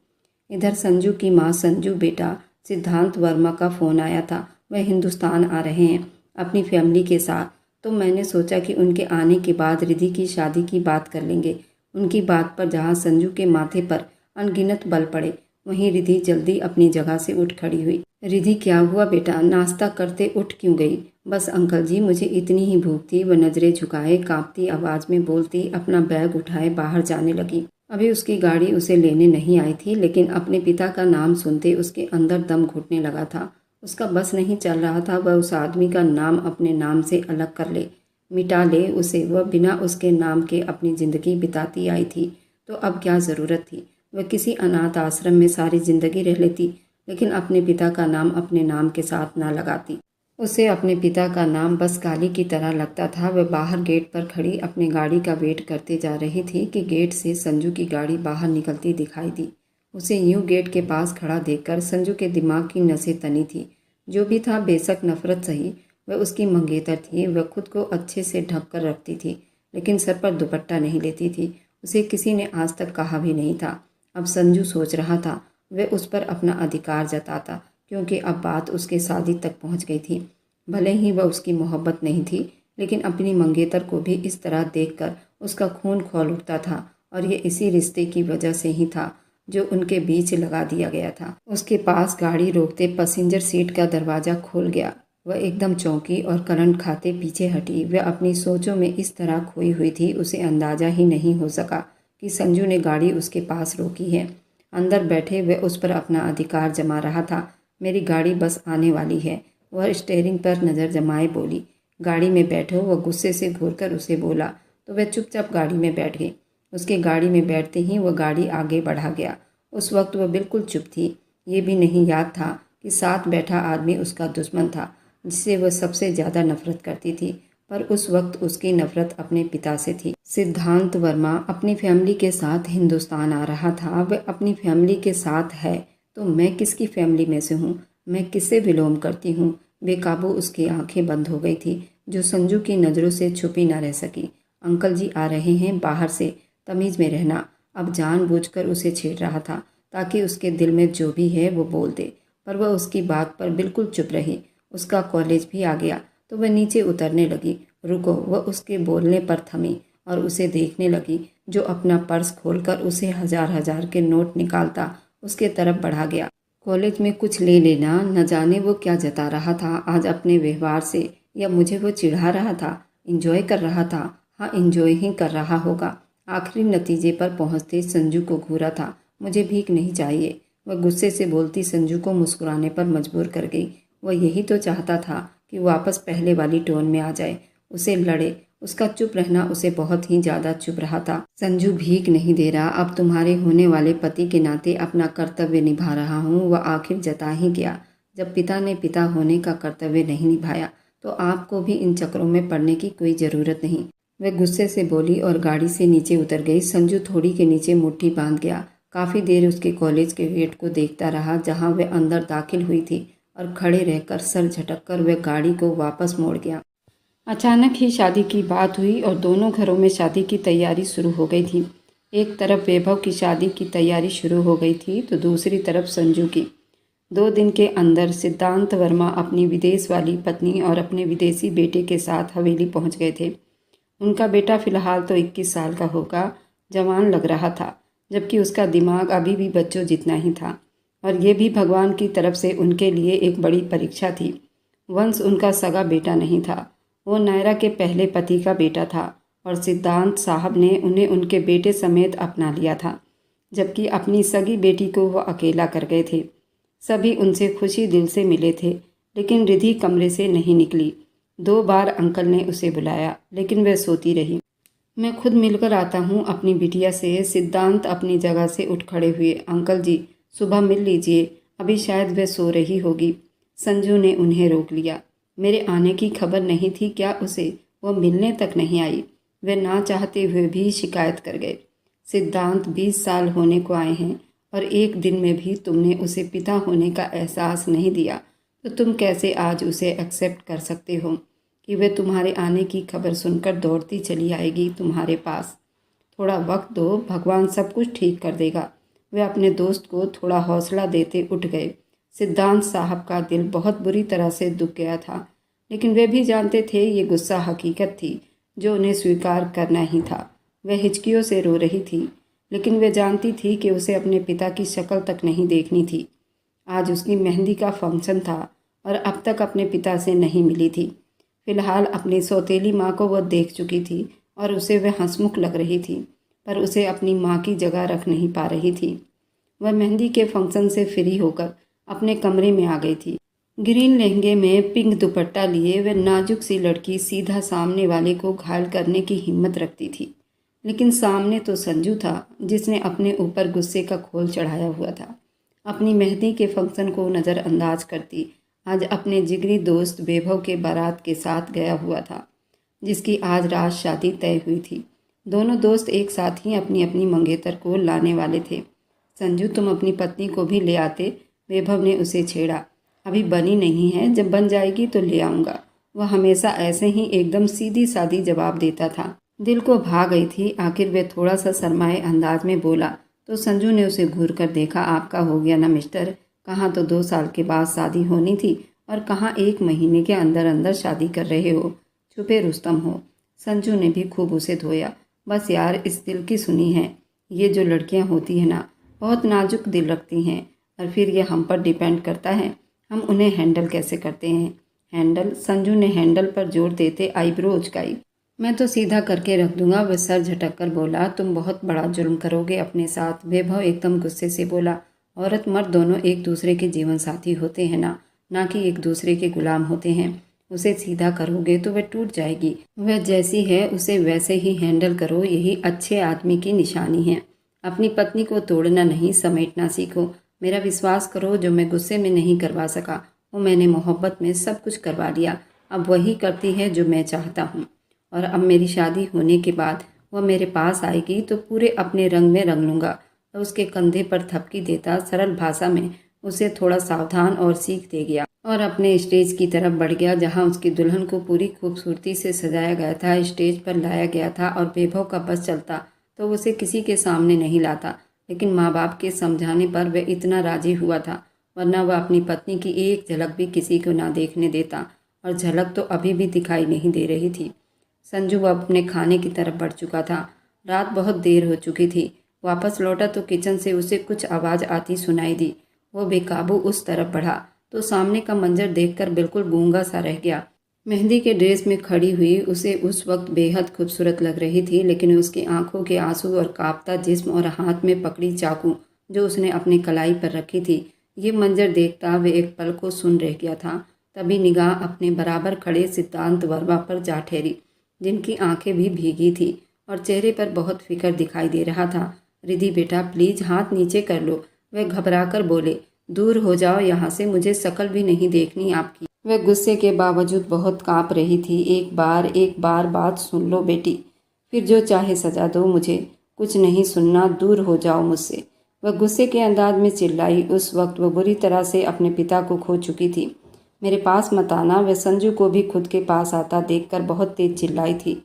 इधर संजू की माँ, संजू बेटा, सिद्धांत वर्मा का फ़ोन आया था। वह हिंदुस्तान आ रहे हैं अपनी फैमिली के साथ। तो मैंने सोचा कि उनके आने के बाद रिधि की शादी की बात कर लेंगे। उनकी बात पर जहाँ संजू के माथे पर अनगिनत बल पड़े, वहीं रिधि जल्दी अपनी जगह से उठ खड़ी हुई। रिधि, क्या हुआ बेटा, नाश्ता करते उठ क्यों गई? बस अंकल जी, मुझे इतनी ही भूख थी। वह नज़रें झुकाए कांपती आवाज़ में बोलती अपना बैग उठाए बाहर जाने लगी। अभी उसकी गाड़ी उसे लेने नहीं आई थी, लेकिन अपने पिता का नाम सुनते उसके अंदर दम घुटने लगा था। उसका बस नहीं चल रहा था वह उस आदमी का नाम अपने नाम से अलग कर ले, मिटा ले उसे। वह बिना उसके नाम के अपनी ज़िंदगी बिताती आई थी, तो अब क्या ज़रूरत थी वह किसी अनाथ आश्रम में सारी ज़िंदगी रह लेती, लेकिन अपने पिता का नाम अपने नाम के साथ ना लगाती। उसे अपने पिता का नाम बस गाली की तरह लगता था। वह बाहर गेट पर खड़ी अपनी गाड़ी का वेट करते जा रही थी कि गेट से संजू की गाड़ी बाहर निकलती दिखाई दी। उसे यूं गेट के पास खड़ा देखकर संजू के दिमाग की नसें तनी थी। जो भी था, बेशक नफरत सही, वह उसकी मंगेतर थी। वह खुद को अच्छे से ढक कर रखती थी, लेकिन सर पर दुपट्टा नहीं लेती थी। उसे किसी ने आज तक कहा भी नहीं था। अब संजू सोच रहा था वह उस पर अपना अधिकार जताता, क्योंकि अब बात उसके शादी तक पहुंच गई थी। भले ही वह उसकी मोहब्बत नहीं थी, लेकिन अपनी मंगेतर को भी इस तरह देखकर उसका खून खौल उठता था, और ये इसी रिश्ते की वजह से ही था जो उनके बीच लगा दिया गया था। उसके पास गाड़ी रोकते पैसेंजर सीट का दरवाज़ा खोल गया। वह एकदम चौंकी और करंट खाते पीछे हटी। वह अपनी सोचों में इस तरह खोई हुई थी, उसे अंदाज़ा ही नहीं हो सका कि संजू ने गाड़ी उसके पास रोकी है। अंदर बैठे वह उस पर अपना अधिकार जमा रहा था। मेरी गाड़ी बस आने वाली है। वह स्टीयरिंग पर नज़र जमाए बोली। गाड़ी में बैठो। वह गुस्से से घूरकर उसे बोला तो वह चुपचाप गाड़ी में बैठ गई। उसके गाड़ी में बैठते ही वह गाड़ी आगे बढ़ा गया। उस वक्त वह बिल्कुल चुप थी। ये भी नहीं याद था कि साथ बैठा आदमी उसका दुश्मन था, जिससे वह सबसे ज़्यादा नफरत करती थी। पर उस वक्त उसकी नफरत अपने पिता से थी। सिद्धांत वर्मा अपनी फैमिली के साथ हिंदुस्तान आ रहा था। वह अपनी फैमिली के साथ है तो मैं किसकी फैमिली में से हूँ? मैं किससे विलोम करती हूँ? बेकाबू उसकी आंखें बंद हो गई थी, जो संजू की नज़रों से छुपी न रह सकी। अंकल जी आ रहे हैं, बाहर से, तमीज़ में रहना। अब जानबूझकर उसे छेड़ रहा था ताकि उसके दिल में जो भी है वो बोल दे, पर वह उसकी बात पर बिल्कुल चुप रही। उसका कॉलेज भी आ गया तो वह नीचे उतरने लगी। रुको, वह उसके बोलने पर थमी और उसे देखने लगी, जो अपना पर्स खोलकर उसे हजार हजार के नोट निकालता उसके तरफ बढ़ा गया। कॉलेज में कुछ ले लेना, न जाने वो क्या जता रहा था आज अपने व्यवहार से, या मुझे वो चिढ़ा रहा था, इंजॉय कर रहा था। हाँ, इंजॉय ही कर रहा होगा। आखिरी नतीजे पर पहुंचते संजू को घूरा था। मुझे भीख नहीं चाहिए, वह गुस्से से बोलती संजू को मुस्कुराने पर मजबूर कर गई। वह यही तो चाहता था कि वापस पहले वाली टोन में आ जाए, उसे लड़े। उसका चुप रहना उसे बहुत ही ज़्यादा चुभ रहा था। संजू भीख नहीं दे रहा, अब तुम्हारे होने वाले पति के नाते अपना कर्तव्य निभा रहा हूँ। वह आखिर जता ही गया। जब पिता ने पिता होने का कर्तव्य नहीं निभाया तो आपको भी इन चक्रों में पड़ने की कोई ज़रूरत नहीं, वह गुस्से से बोली और गाड़ी से नीचे उतर गई। संजू थोड़ी के नीचे मुट्ठी बांध गया। काफ़ी देर उसके कॉलेज के गेट को देखता रहा, जहाँ वह अंदर दाखिल हुई थी, और खड़े रहकर सर झटककर वह गाड़ी को वापस मोड़ गया। अचानक ही शादी की बात हुई और दोनों घरों में शादी की तैयारी शुरू हो गई थी। एक तरफ वैभव की शादी की तैयारी शुरू हो गई थी तो दूसरी तरफ संजू की। 2 दिन के अंदर सिद्धांत वर्मा अपनी विदेश वाली पत्नी और अपने विदेशी बेटे के साथ हवेली पहुंच गए थे। उनका बेटा फिलहाल तो 21 साल का होगा, जवान लग रहा था, जबकि उसका दिमाग अभी भी बच्चों जितना ही था। और ये भी भगवान की तरफ से उनके लिए एक बड़ी परीक्षा थी। वंश उनका सगा बेटा नहीं था, वो नायरा के पहले पति का बेटा था, और सिद्धांत साहब ने उन्हें उनके बेटे समेत अपना लिया था, जबकि अपनी सगी बेटी को वो अकेला कर गए थे। सभी उनसे खुशी दिल से मिले थे, लेकिन रिधि कमरे से नहीं निकली। 2 बार अंकल ने उसे बुलाया, लेकिन वह सोती रही। मैं खुद मिलकर आता हूँ अपनी बिटिया से। सिद्धांत अपनी जगह से उठ खड़े हुए। अंकल जी, सुबह मिल लीजिए, अभी शायद वह सो रही होगी। संजू ने उन्हें रोक लिया। मेरे आने की खबर नहीं थी क्या उसे? वह मिलने तक नहीं आई। वे ना चाहते हुए भी शिकायत कर गए। सिद्धांत 20 साल होने को आए हैं और एक दिन में भी तुमने उसे पिता होने का एहसास नहीं दिया, तो तुम कैसे आज उसे एक्सेप्ट कर सकते हो कि वे तुम्हारे आने की खबर सुनकर दौड़ती चली आएगी तुम्हारे पास? थोड़ा वक्त दो, भगवान सब कुछ ठीक कर देगा। वे अपने दोस्त को थोड़ा हौसला देते उठ गए। सिद्धांत साहब का दिल बहुत बुरी तरह से दुख गया था, लेकिन वे भी जानते थे ये गुस्सा हकीकत थी जो उन्हें स्वीकार करना ही था। वह हिचकियों से रो रही थी, लेकिन वे जानती थी कि उसे अपने पिता की शक्ल तक नहीं देखनी थी। आज उसकी मेहंदी का फंक्शन था और अब तक अपने पिता से नहीं मिली थी। फिलहाल अपनी सौतेली माँ को वह देख चुकी थी और उसे वह हंसमुख लग रही थी, पर उसे अपनी माँ की जगह रख नहीं पा रही थी। वह मेहंदी के फंक्शन से फ्री होकर अपने कमरे में आ गई थी। ग्रीन लहंगे में पिंक दुपट्टा लिए वह नाजुक सी लड़की सीधा सामने वाले को घायल करने की हिम्मत रखती थी, लेकिन सामने तो संजू था, जिसने अपने ऊपर गुस्से का खोल चढ़ाया हुआ था। अपनी मेहंदी के फंक्शन को नज़रअंदाज करती आज अपने जिगरी दोस्त वैभव के बारात के साथ गया हुआ था, जिसकी आज रात शादी तय हुई थी। दोनों दोस्त एक साथ ही अपनी अपनी मंगेतर को लाने वाले थे। संजू, तुम अपनी पत्नी को भी ले आते, वैभव ने उसे छेड़ा। अभी बनी नहीं है, जब बन जाएगी तो ले आऊँगा। वह हमेशा ऐसे ही एकदम सीधी सादी जवाब देता था। दिल को भा गई थी। आखिर वे थोड़ा सा शर्माए अंदाज में बोला तो संजू ने उसे घूर कर देखा। आपका हो गया ना मिस्टर, कहाँ तो 2 साल के बाद शादी होनी थी और कहाँ 1 महीने के अंदर अंदर शादी कर रहे हो। छुपे रुस्तम हो। संजू ने भी खूब उसे धोया। बस यार, इस दिल की सुनी है। ये जो लड़कियां होती हैं ना, बहुत नाजुक दिल रखती हैं और फिर ये हम पर डिपेंड करता है हम उन्हें हैंडल कैसे करते हैं। हैंडल? संजू ने हैंडल पर जोर देते आईब्रो उचकाई। मैं तो सीधा करके रख दूंगा। वह सर झटक कर बोला, तुम बहुत बड़ा जुल्म करोगे अपने साथ। वैभव एकदम गुस्से से बोला, औरत मर्द दोनों एक दूसरे के जीवन साथी होते हैं ना कि एक दूसरे के गुलाम होते हैं। उसे सीधा करोगे तो वह टूट जाएगी। वह जैसी है उसे वैसे ही हैंडल करो, यही अच्छे आदमी की निशानी है। अपनी पत्नी को तोड़ना नहीं, समेटना सीखो। मेरा विश्वास करो, जो मैं गुस्से में नहीं करवा सका वो मैंने मोहब्बत में सब कुछ करवा लिया। अब वही करती है जो मैं चाहता हूँ। और अब मेरी शादी होने के बाद वह मेरे पास आएगी तो पूरे अपने रंग में रंग लूँगा। तो उसके कंधे पर थपकी देता सरल भाषा में उसे थोड़ा सावधान और सीख दे गया और अपने स्टेज की तरफ बढ़ गया, जहाँ उसकी दुल्हन को पूरी खूबसूरती से सजाया गया था, स्टेज पर लाया गया था। और वैभव का बस चलता तो उसे किसी के सामने नहीं लाता, लेकिन माँ बाप के समझाने पर वह इतना राजी हुआ था, वरना वह अपनी पत्नी की एक झलक भी किसी को ना देखने देता। और झलक तो अभी भी दिखाई नहीं दे रही थी। संजू अपने खाने की तरफ बढ़ चुका था। रात बहुत देर हो चुकी थी। वापस लौटा तो किचन से उसे कुछ आवाज़ आती सुनाई दी। वो बेकाबू उस तरफ बढ़ा तो सामने का मंजर देखकर बिल्कुल गूंगा सा रह गया। मेहंदी के ड्रेस में खड़ी हुई उसे उस वक्त बेहद खूबसूरत लग रही थी, लेकिन उसकी आंखों के आंसू और कांपता जिस्म और हाथ में पकड़ी चाकू जो उसने अपनी कलाई पर रखी थी, ये मंजर देखता वे एक पल को सुन रह गया था। तभी निगाह अपने बराबर खड़े सिद्धांत वर्मा पर जा ठहरी, जिनकी आंखें भी भीगी थी और चेहरे पर बहुत फिक्र दिखाई दे रहा था। रिधि बेटा, प्लीज़ हाथ नीचे कर लो। वह घबरा कर बोले, दूर हो जाओ यहाँ से, मुझे शक्ल भी नहीं देखनी आपकी। वह गुस्से के बावजूद बहुत कांप रही थी। एक बार बात सुन लो बेटी, फिर जो चाहे सजा दो, मुझे कुछ नहीं सुनना, दूर हो जाओ मुझसे। वह गुस्से के अंदाज में चिल्लाई। उस वक्त वह बुरी तरह से अपने पिता को खो चुकी थी। मेरे पास मत आना। वह संजू को भी खुद के पास आता देखकर बहुत तेज चिल्लाई थी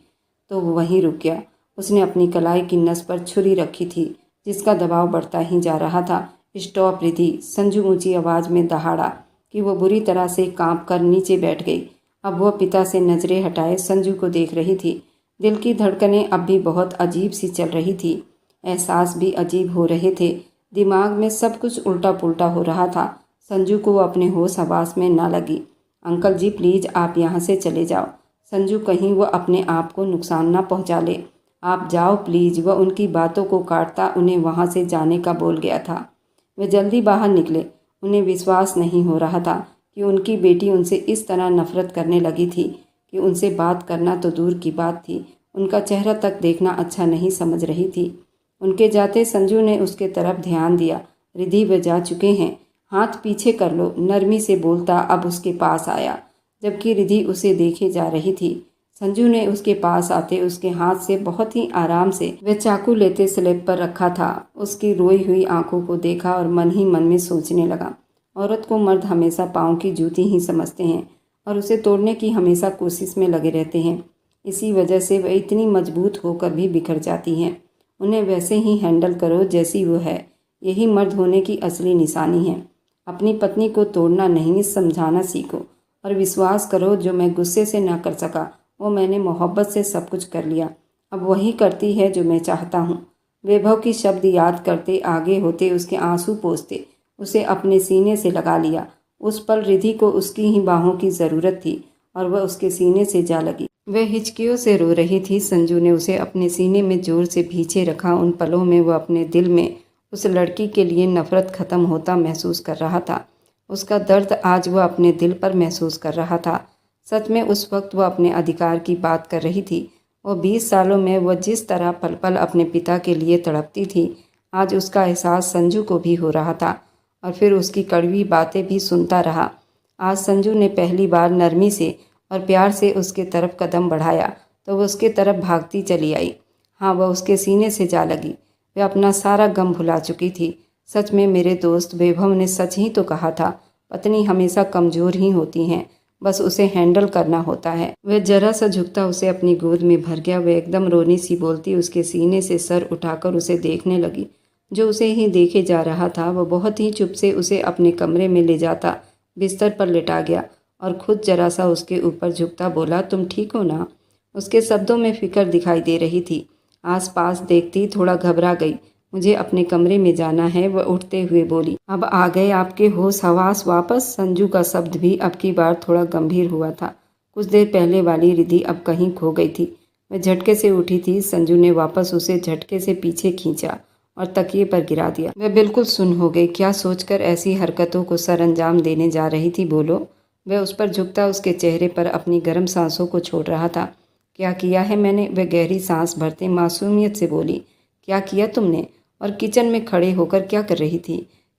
तो वो वहीं रुक गया। उसने अपनी कलाई की नस पर छुरी रखी थी, जिसका दबाव बढ़ता ही जा रहा था। स्टॉप रिधि, संजू ऊंची आवाज़ में दहाड़ा कि वो बुरी तरह से कांप कर नीचे बैठ गई। अब वह पिता से नजरें हटाए संजू को देख रही थी। दिल की धड़कनें अब भी बहुत अजीब सी चल रही थी। एहसास भी अजीब हो रहे थे। दिमाग में सब कुछ उल्टा पुल्टा हो रहा था। संजू को अपने होश हवास में ना लगी। अंकल जी प्लीज़ आप यहाँ से चले जाओ। संजू कहीं वह अपने आप को नुकसान ना पहुँचा ले। आप जाओ प्लीज़। वह उनकी बातों को काटता उन्हें वहाँ से जाने का बोल गया था। वे जल्दी बाहर निकले। उन्हें विश्वास नहीं हो रहा था कि उनकी बेटी उनसे इस तरह नफरत करने लगी थी कि उनसे बात करना तो दूर की बात थी, उनका चेहरा तक देखना अच्छा नहीं समझ रही थी। उनके जाते संजू ने उसके तरफ ध्यान दिया। रिधि वे जा चुके हैं, हाथ पीछे कर लो, नरमी से बोलता अब उसके पास आया, जबकि रिधि उसे देखे जा रही थी। संजू ने उसके पास आते उसके हाथ से बहुत ही आराम से वह चाकू लेते स्लैब पर रखा था। उसकी रोई हुई आंखों को देखा और मन ही मन में सोचने लगा, औरत को मर्द हमेशा पाँव की जूती ही समझते हैं और उसे तोड़ने की हमेशा कोशिश में लगे रहते हैं। इसी वजह से वह इतनी मजबूत होकर भी बिखर जाती हैं। उन्हें वैसे ही हैंडल करो जैसी वो है, यही मर्द होने की असली निशानी है। अपनी पत्नी को तोड़ना नहीं, समझाना सीखो और विश्वास करो, जो मैं गुस्से से ना कर सका वो मैंने मोहब्बत से सब कुछ कर लिया। अब वही करती है जो मैं चाहता हूँ। वैभव की शब्द याद करते आगे होते उसके आंसू पोंछते उसे अपने सीने से लगा लिया। उस पल रिधि को उसकी ही बाहों की ज़रूरत थी और वह उसके सीने से जा लगी। वह हिचकियों से रो रही थी। संजू ने उसे अपने सीने में जोर से पीछे रखा। उन पलों में वह अपने दिल में उस लड़की के लिए नफरत खत्म होता महसूस कर रहा था। उसका दर्द आज वह अपने दिल पर महसूस कर रहा था। सच में उस वक्त वह अपने अधिकार की बात कर रही थी। वो 20 सालों में वह जिस तरह पल पल अपने पिता के लिए तड़पती थी, आज उसका एहसास संजू को भी हो रहा था और फिर उसकी कड़वी बातें भी सुनता रहा। आज संजू ने पहली बार नरमी से और प्यार से उसके तरफ कदम बढ़ाया तो वह उसके तरफ भागती चली आई। हाँ, वह उसके सीने से जा लगी। वह अपना सारा गम भुला चुकी थी। सच में मेरे दोस्त वैभव ने सच ही तो कहा था, पत्नी हमेशा कमज़ोर ही होती हैं, बस उसे हैंडल करना होता है। वह जरा सा झुकता उसे अपनी गोद में भर गया। वह एकदम रोनी सी बोलती उसके सीने से सर उठाकर उसे देखने लगी। जो उसे ही देखे जा रहा था वह बहुत ही चुप से उसे अपने कमरे में ले जाता बिस्तर पर लिटा गया और खुद जरा सा उसके ऊपर झुकता बोला, तुम ठीक हो ना? उसके शब्दों में फिक्र दिखाई दे रही थी। आसपास देखती थोड़ा घबरा गई। मुझे अपने कमरे में जाना है, वह उठते हुए बोली। अब आ गए आपके होश हवास वापस? संजू का शब्द भी अब की बार थोड़ा गंभीर हुआ था। कुछ देर पहले वाली रिद्धि अब कहीं खो गई थी। वह झटके से उठी थी। संजू ने वापस उसे झटके से पीछे खींचा और तकिए पर गिरा दिया। वह बिल्कुल सुन्न हो गई। क्या सोचकर ऐसी हरकतों को सरअंजाम देने जा रही थी, बोलो? वह उस पर झुकता उसके चेहरे पर अपनी गर्म सांसों को छोड़ रहा था। क्या किया है मैंने? वह गहरी सांस भरते मासूमियत से बोली। क्या किया तुमने? और किचन में खड़े होकर क्या कर रही थी?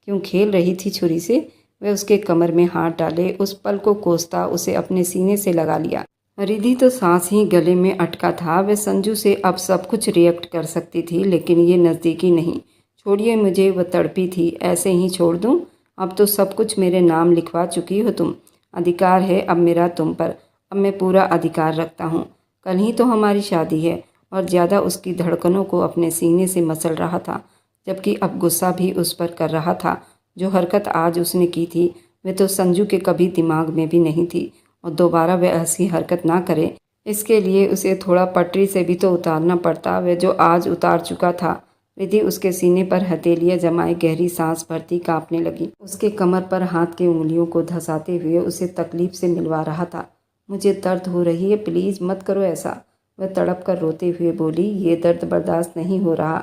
क्यों खेल रही थी छुरी से? वह उसके कमर में हाथ डाले उस पल को कोसता उसे अपने सीने से लगा लिया। रिद्धि तो सांस ही गले में अटका था। वह संजू से अब सब कुछ रिएक्ट कर सकती थी, लेकिन ये नज़दीकी नहीं। छोड़िए मुझे, वह तड़पी थी। ऐसे ही छोड़ दूँ? अब तो सब कुछ मेरे नाम लिखवा चुकी हो तुम। अधिकार है अब मेरा तुम पर। अब मैं पूरा अधिकार रखता हूँ। कल ही तो हमारी शादी है। और ज़्यादा उसकी धड़कनों को अपने सीने से मसल रहा था, जबकि अब गुस्सा भी उस पर कर रहा था। जो हरकत आज उसने की थी वह तो संजू के कभी दिमाग में भी नहीं थी, और दोबारा वह ऐसी हरकत ना करे इसके लिए उसे थोड़ा पटरी से भी तो उतारना पड़ता, वह जो आज उतार चुका था। रिद्धि उसके सीने पर हथेलियाँ जमाए गहरी सांस भरती कांपने लगी। उसके कमर पर हाथ की उंगलियों को धंसाते हुए उसे तकलीफ से मिलवा रहा था। मुझे दर्द हो रही है, प्लीज़ मत करो ऐसा। वह तड़प कर रोते हुए बोली। ये दर्द बर्दाश्त नहीं हो रहा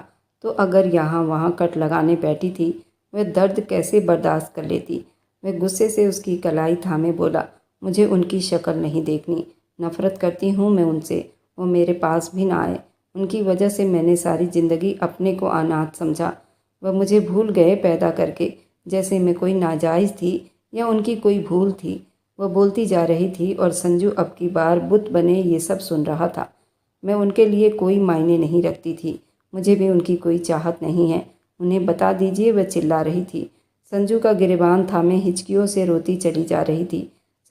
तो अगर यहाँ वहाँ कट लगाने बैठी थी वह दर्द कैसे बर्दाश्त कर लेती? वह गुस्से से उसकी कलाई थामे बोला, मुझे उनकी शक्ल नहीं देखनी। नफ़रत करती हूँ मैं उनसे। वो मेरे पास भी ना आए। उनकी वजह से मैंने सारी ज़िंदगी अपने को अनाथ समझा। वह मुझे भूल गए पैदा करके, जैसे मैं कोई नाजायज़ थी या उनकी कोई भूल थी। वह बोलती जा रही थी और संजू अब की बार बुत बने ये सब सुन रहा था। मैं उनके लिए कोई मायने नहीं रखती थी। मुझे भी उनकी कोई चाहत नहीं है। उन्हें बता दीजिए, वह चिल्ला रही थी। संजू का गिरेबान थामे हिचकियों से रोती चली जा रही थी।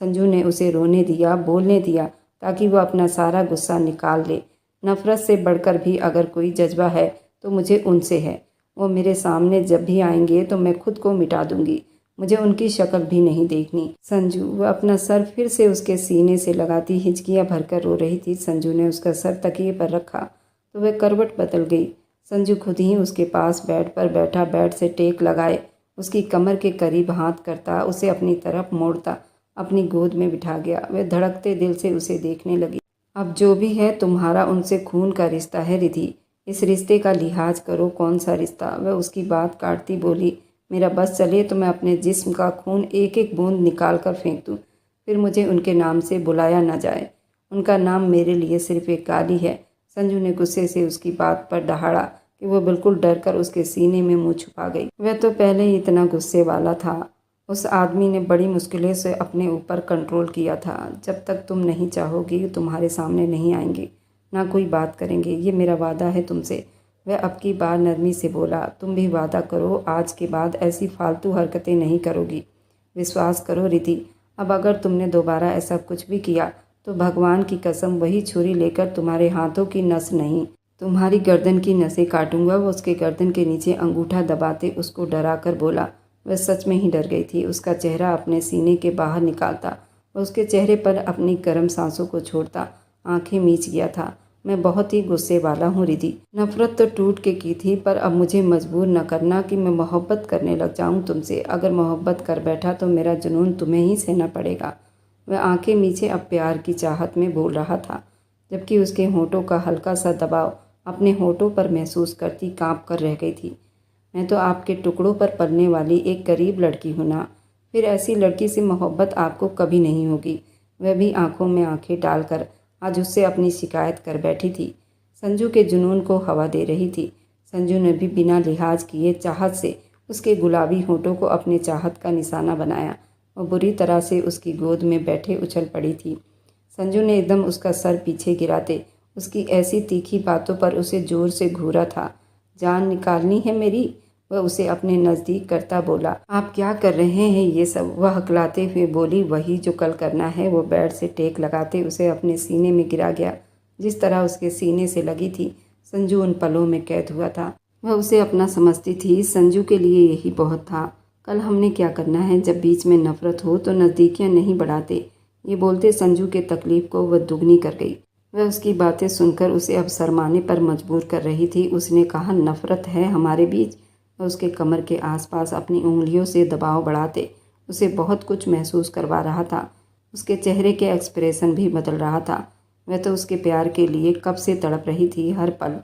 संजू ने उसे रोने दिया, बोलने दिया, ताकि वह अपना सारा गुस्सा निकाल ले। नफ़रत से बढ़कर भी अगर कोई जज्बा है तो मुझे उनसे है। वो मेरे सामने जब भी आएंगे तो मैं खुद को मिटा दूंगी। मुझे उनकी शक्ल भी नहीं देखनी। संजू, वह अपना सर फिर से उसके सीने से लगाती हिचकियाँ भरकर रो रही थी। संजू ने उसका सर तकिए पर रखा तो वह करवट बदल गई। संजू खुद ही उसके पास बेड पर बैठा, बेड से टेक लगाए उसकी कमर के करीब हाथ करता उसे अपनी तरफ मोड़ता अपनी गोद में बिठा गया। वह धड़कते दिल से उसे देखने लगी। अब जो भी है तुम्हारा उनसे खून का रिश्ता है रिद्धि। इस रिश्ते का लिहाज करो। कौन सा रिश्ता? वह उसकी बात काटती बोली। मेरा बस चले तो मैं अपने जिस्म का खून एक एक बूंद निकाल कर फेंक दूँ, फिर मुझे उनके नाम से बुलाया न जाए। उनका नाम मेरे लिए सिर्फ एक गाली है। संजू ने गुस्से से उसकी बात पर दहाड़ा कि वह बिल्कुल डर कर उसके सीने में मुंह छुपा गई। वह तो पहले ही इतना गुस्से वाला था। उस आदमी ने बड़ी मुश्किलों से अपने ऊपर कंट्रोल किया था। जब तक तुम नहीं चाहोगी तुम्हारे सामने नहीं आएंगे, ना कोई बात करेंगे। ये मेरा वादा है तुमसे। वह अब की बार नरमी से बोला। तुम भी वादा करो आज के बाद ऐसी फालतू हरकतें नहीं करोगी। विश्वास करो रिद्धि, अब अगर तुमने दोबारा ऐसा कुछ भी किया तो भगवान की कसम वही छुरी लेकर तुम्हारे हाथों की नस नहीं, तुम्हारी गर्दन की नसें काटूंगा। वो उसके गर्दन के नीचे अंगूठा दबाते उसको डरा कर बोला। वह सच में ही डर गई थी। उसका चेहरा अपने सीने के बाहर निकालता, वह उसके चेहरे पर अपनी गर्म सांसों को छोड़ता आंखें मीच गया था। मैं बहुत ही गुस्से वाला हूँ रिद्धि। नफ़रत तो टूट के की थी, पर अब मुझे मजबूर न करना कि मैं मोहब्बत करने लग जाऊँ तुमसे। अगर मोहब्बत कर बैठा तो मेरा जुनून तुम्हें ही सहना पड़ेगा। वह आंखें मीचे अब प्यार की चाहत में बोल रहा था, जबकि उसके होंठों का हल्का सा दबाव अपने होंठों पर महसूस करती कांप कर रह गई थी। मैं तो आपके टुकड़ों पर पलने वाली एक गरीब लड़की हूँ ना। फिर ऐसी लड़की से मोहब्बत आपको कभी नहीं होगी। वह भी आंखों में आंखें डालकर आज उससे अपनी शिकायत कर बैठी थी। संजू के जुनून को हवा दे रही थी। संजू ने भी बिना लिहाज किए चाहत से उसके गुलाबी होठों को अपने चाहत का निशाना बनाया। वह बुरी तरह से उसकी गोद में बैठे उछल पड़ी थी। संजू ने एकदम उसका सर पीछे गिराते उसकी ऐसी तीखी बातों पर उसे जोर से घूरा था। जान निकालनी है मेरी? वह उसे अपने नज़दीक करता बोला, आप क्या कर रहे हैं ये सब? वह हकलाते हुए बोली, वही जो कल करना है। वो बेड से टेक लगाते उसे अपने सीने में गिरा गया। जिस तरह उसके सीने से लगी थी, संजू उन पलों में कैद हुआ था। वह उसे अपना समझती थी। संजू के लिए यही बहुत था। कल हमने क्या करना है? जब बीच में नफरत हो तो नज़दीकियाँ नहीं बढ़ाते। ये बोलते संजू के तकलीफ को वह दुगनी कर गई। वह उसकी बातें सुनकर उसे अब शर्माने पर मजबूर कर रही थी। उसने कहा, नफरत है हमारे बीच? वह उसके कमर के आसपास अपनी उंगलियों से दबाव बढ़ाते उसे बहुत कुछ महसूस करवा रहा था। उसके चेहरे के एक्सप्रेशन भी बदल रहा था। वह तो उसके प्यार के लिए कब से तड़प रही थी। हर पल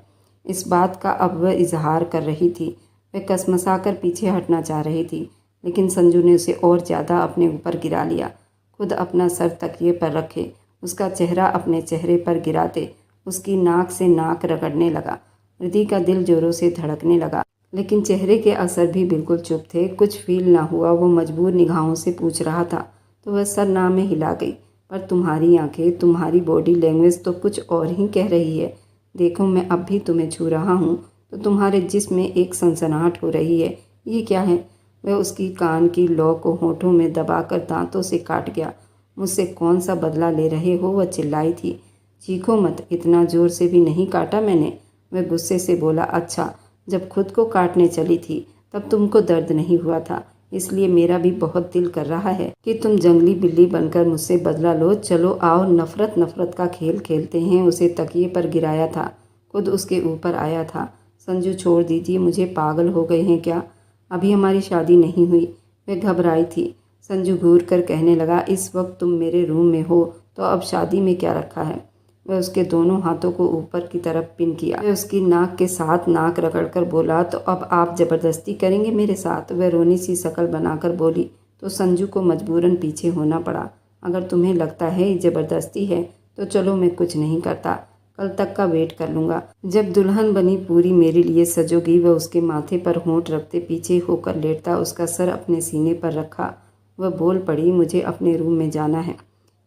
इस बात का अब वह इजहार कर रही थी। वह कसमसाकर पीछे हटना चाह रही थी, लेकिन संजू ने उसे और ज़्यादा अपने ऊपर गिरा लिया। खुद अपना सर तकिए पर रखे, उसका चेहरा अपने चेहरे पर गिराते उसकी नाक से नाक रगड़ने लगा। रिद्धि का दिल जोरों से धड़कने लगा, लेकिन चेहरे के असर भी बिल्कुल चुप थे। कुछ फील ना हुआ। वो मजबूर निगाहों से पूछ रहा था तो वह सर ना में हिला गई। पर तुम्हारी आंखें, तुम्हारी बॉडी लैंग्वेज तो कुछ और ही कह रही है। देखो, मैं अब भी तुम्हें छू रहा हूँ तो तुम्हारे जिस्म में एक सनसनाहट हो रही है। ये क्या है? वह उसकी कान की लौ को होठों में दबाकर दांतों से काट गया। मुझसे कौन सा बदला ले रहे हो? वह चिल्लाई थी। चीखो मत, इतना जोर से भी नहीं काटा मैंने। वह गुस्से से बोला, अच्छा, जब खुद को काटने चली थी तब तुमको दर्द नहीं हुआ था, इसलिए मेरा भी बहुत दिल कर रहा है कि तुम जंगली बिल्ली बनकर मुझसे बदला लो। चलो आओ, नफरत नफरत का खेल खेलते हैं। उसे तकिए पर गिराया था, खुद उसके ऊपर आया था। संजू, छोड़ दीजिए मुझे, पागल हो गए हैं क्या? अभी हमारी शादी नहीं हुई। वह घबराई थी। संजू घूर कर कहने लगा, इस वक्त तुम मेरे रूम में हो तो अब शादी में क्या रखा है? वह उसके दोनों हाथों को ऊपर की तरफ पिन किया। वह उसकी नाक के साथ नाक रगड़कर बोला, तो अब आप ज़बरदस्ती करेंगे मेरे साथ? वह रोनी सी शक्ल बनाकर बोली। तो संजू को मजबूरन पीछे होना पड़ा। अगर तुम्हें लगता है ये ज़बरदस्ती है तो चलो, मैं कुछ नहीं करता, कल तक का वेट कर लूँगा। जब दुल्हन बनी पूरी मेरे लिए सजोगी। वह उसके माथे पर होंठ रखते पीछे होकर लेटता, उसका सर अपने सीने पर रखा। वह बोल पड़ी, मुझे अपने रूम में जाना है।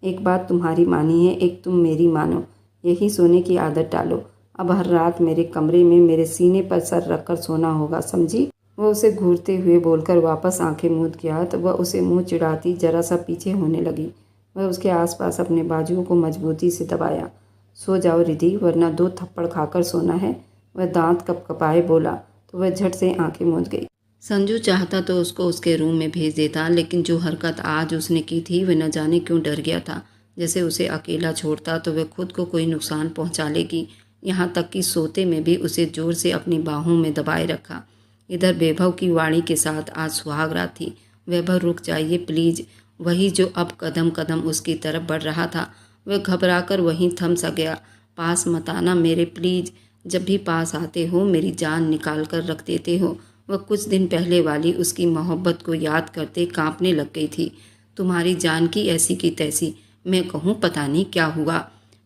एक बात तुम्हारी मानी है, एक तुम मेरी मानो। यही सोने की आदत डालो। अब हर रात मेरे कमरे में मेरे सीने पर सर रखकर सोना होगा, समझी? वह उसे घूरते हुए बोलकर वापस आंखें मूंद गया तो वह उसे मुंह चिढ़ाती जरा सा पीछे होने लगी। वह उसके आसपास अपने बाजुओं को मजबूती से दबाया। सो जाओ रिद्धि, वरना 2 थप्पड़ खाकर सोना है। वह दांत कपकपाए बोला तो वह झट से आंखें मूंद गई। संजू चाहता तो उसको उसके रूम में भेज देता, लेकिन जो हरकत आज उसने की थी वह न जाने क्यों डर गया था। जैसे उसे अकेला छोड़ता तो वह खुद को कोई नुकसान पहुंचा लेगी। यहाँ तक कि सोते में भी उसे जोर से अपनी बाहों में दबाए रखा। इधर वैभव की वाणी के साथ आज सुहाग रात थी। वैभव, रुक जाइए प्लीज़। वही जो अब कदम कदम उसकी तरफ बढ़ रहा था। वह घबराकर वहीं थम सा गया। पास मत आना मेरे, प्लीज़। जब भी पास आते हो मेरी जान निकाल कर रख देते हो। वह कुछ दिन पहले वाली उसकी मोहब्बत को याद करते कांपने लग गई थी। तुम्हारी जान की ऐसी की तैसी। मैं कहूँ पता नहीं क्या हुआ।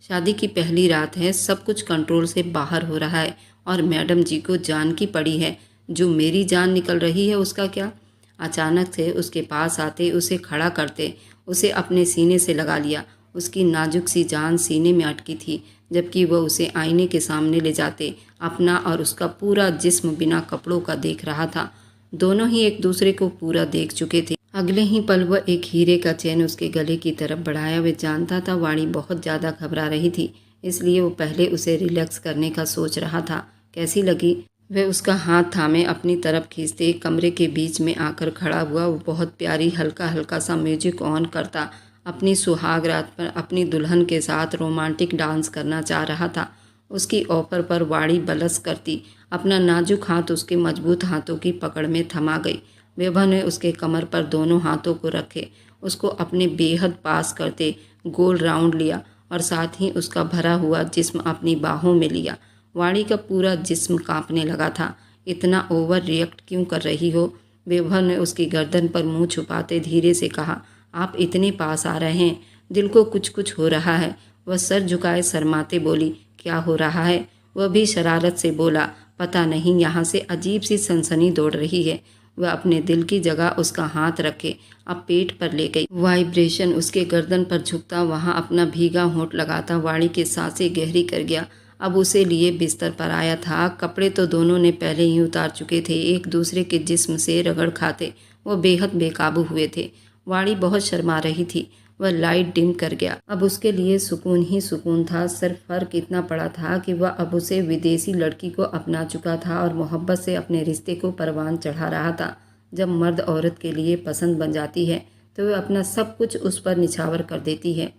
शादी की पहली रात है, सब कुछ कंट्रोल से बाहर हो रहा है और मैडम जी को जान की पड़ी है। जो मेरी जान निकल रही है उसका क्या? अचानक से उसके पास आते, उसे खड़ा करते, उसे अपने सीने से लगा लिया। उसकी नाजुक सी जान सीने में अटकी थी, जबकि वह उसे आईने के सामने ले जाते अपना और उसका पूरा जिस्म बिना कपड़ों का देख रहा था। दोनों ही एक दूसरे को पूरा देख चुके थे। अगले ही पल वह एक हीरे का चैन उसके गले की तरफ बढ़ाया। वह जानता था वाणी बहुत ज़्यादा घबरा रही थी, इसलिए वो पहले उसे रिलैक्स करने का सोच रहा था। कैसी लगी? वह उसका हाथ थामे अपनी तरफ खींचते कमरे के बीच में आकर खड़ा हुआ। वो बहुत प्यारी हल्का हल्का सा म्यूजिक ऑन करता अपनी सुहाग रात पर अपनी दुल्हन के साथ रोमांटिक डांस करना चाह रहा था। उसकी ऑफर पर वाणी बलस करती अपना नाजुक हाथ उसके मजबूत हाथों की पकड़ में थमा गई। वैभव ने उसके कमर पर दोनों हाथों को रखे उसको अपने बेहद पास करते गोल राउंड लिया और साथ ही उसका भरा हुआ जिस्म अपनी बाहों में लिया। वाणी का पूरा जिस्म कांपने लगा था। इतना ओवर रिएक्ट क्यों कर रही हो? वैभव ने उसकी गर्दन पर मुंह छुपाते धीरे से कहा, आप इतने पास आ रहे हैं, दिल को कुछ कुछ हो रहा है। वह सर झुकाए शर्माते बोली, क्या हो रहा है? वह भी शरारत से बोला, पता नहीं, यहाँ से अजीब सी सनसनी दौड़ रही है। वह अपने दिल की जगह उसका हाथ रखे अब पेट पर ले गई। वाइब्रेशन उसके गर्दन पर झुकता वहाँ अपना भीगा होंठ लगाता वाणी की सांसें गहरी कर गया। अब उसे लिए बिस्तर पर आया था। कपड़े तो दोनों ने पहले ही उतार चुके थे। एक दूसरे के जिस्म से रगड़ खाते वो बेहद बेकाबू हुए थे। वाणी बहुत शर्मा रही थी। वह लाइट डिम कर गया। अब उसके लिए सुकून ही सुकून था। सिर्फ फर्क इतना पड़ा था कि वह अब उसे विदेशी लड़की को अपना चुका था और मोहब्बत से अपने रिश्ते को परवान चढ़ा रहा था। जब मर्द औरत के लिए पसंद बन जाती है तो वह अपना सब कुछ उस पर निछावर कर देती है।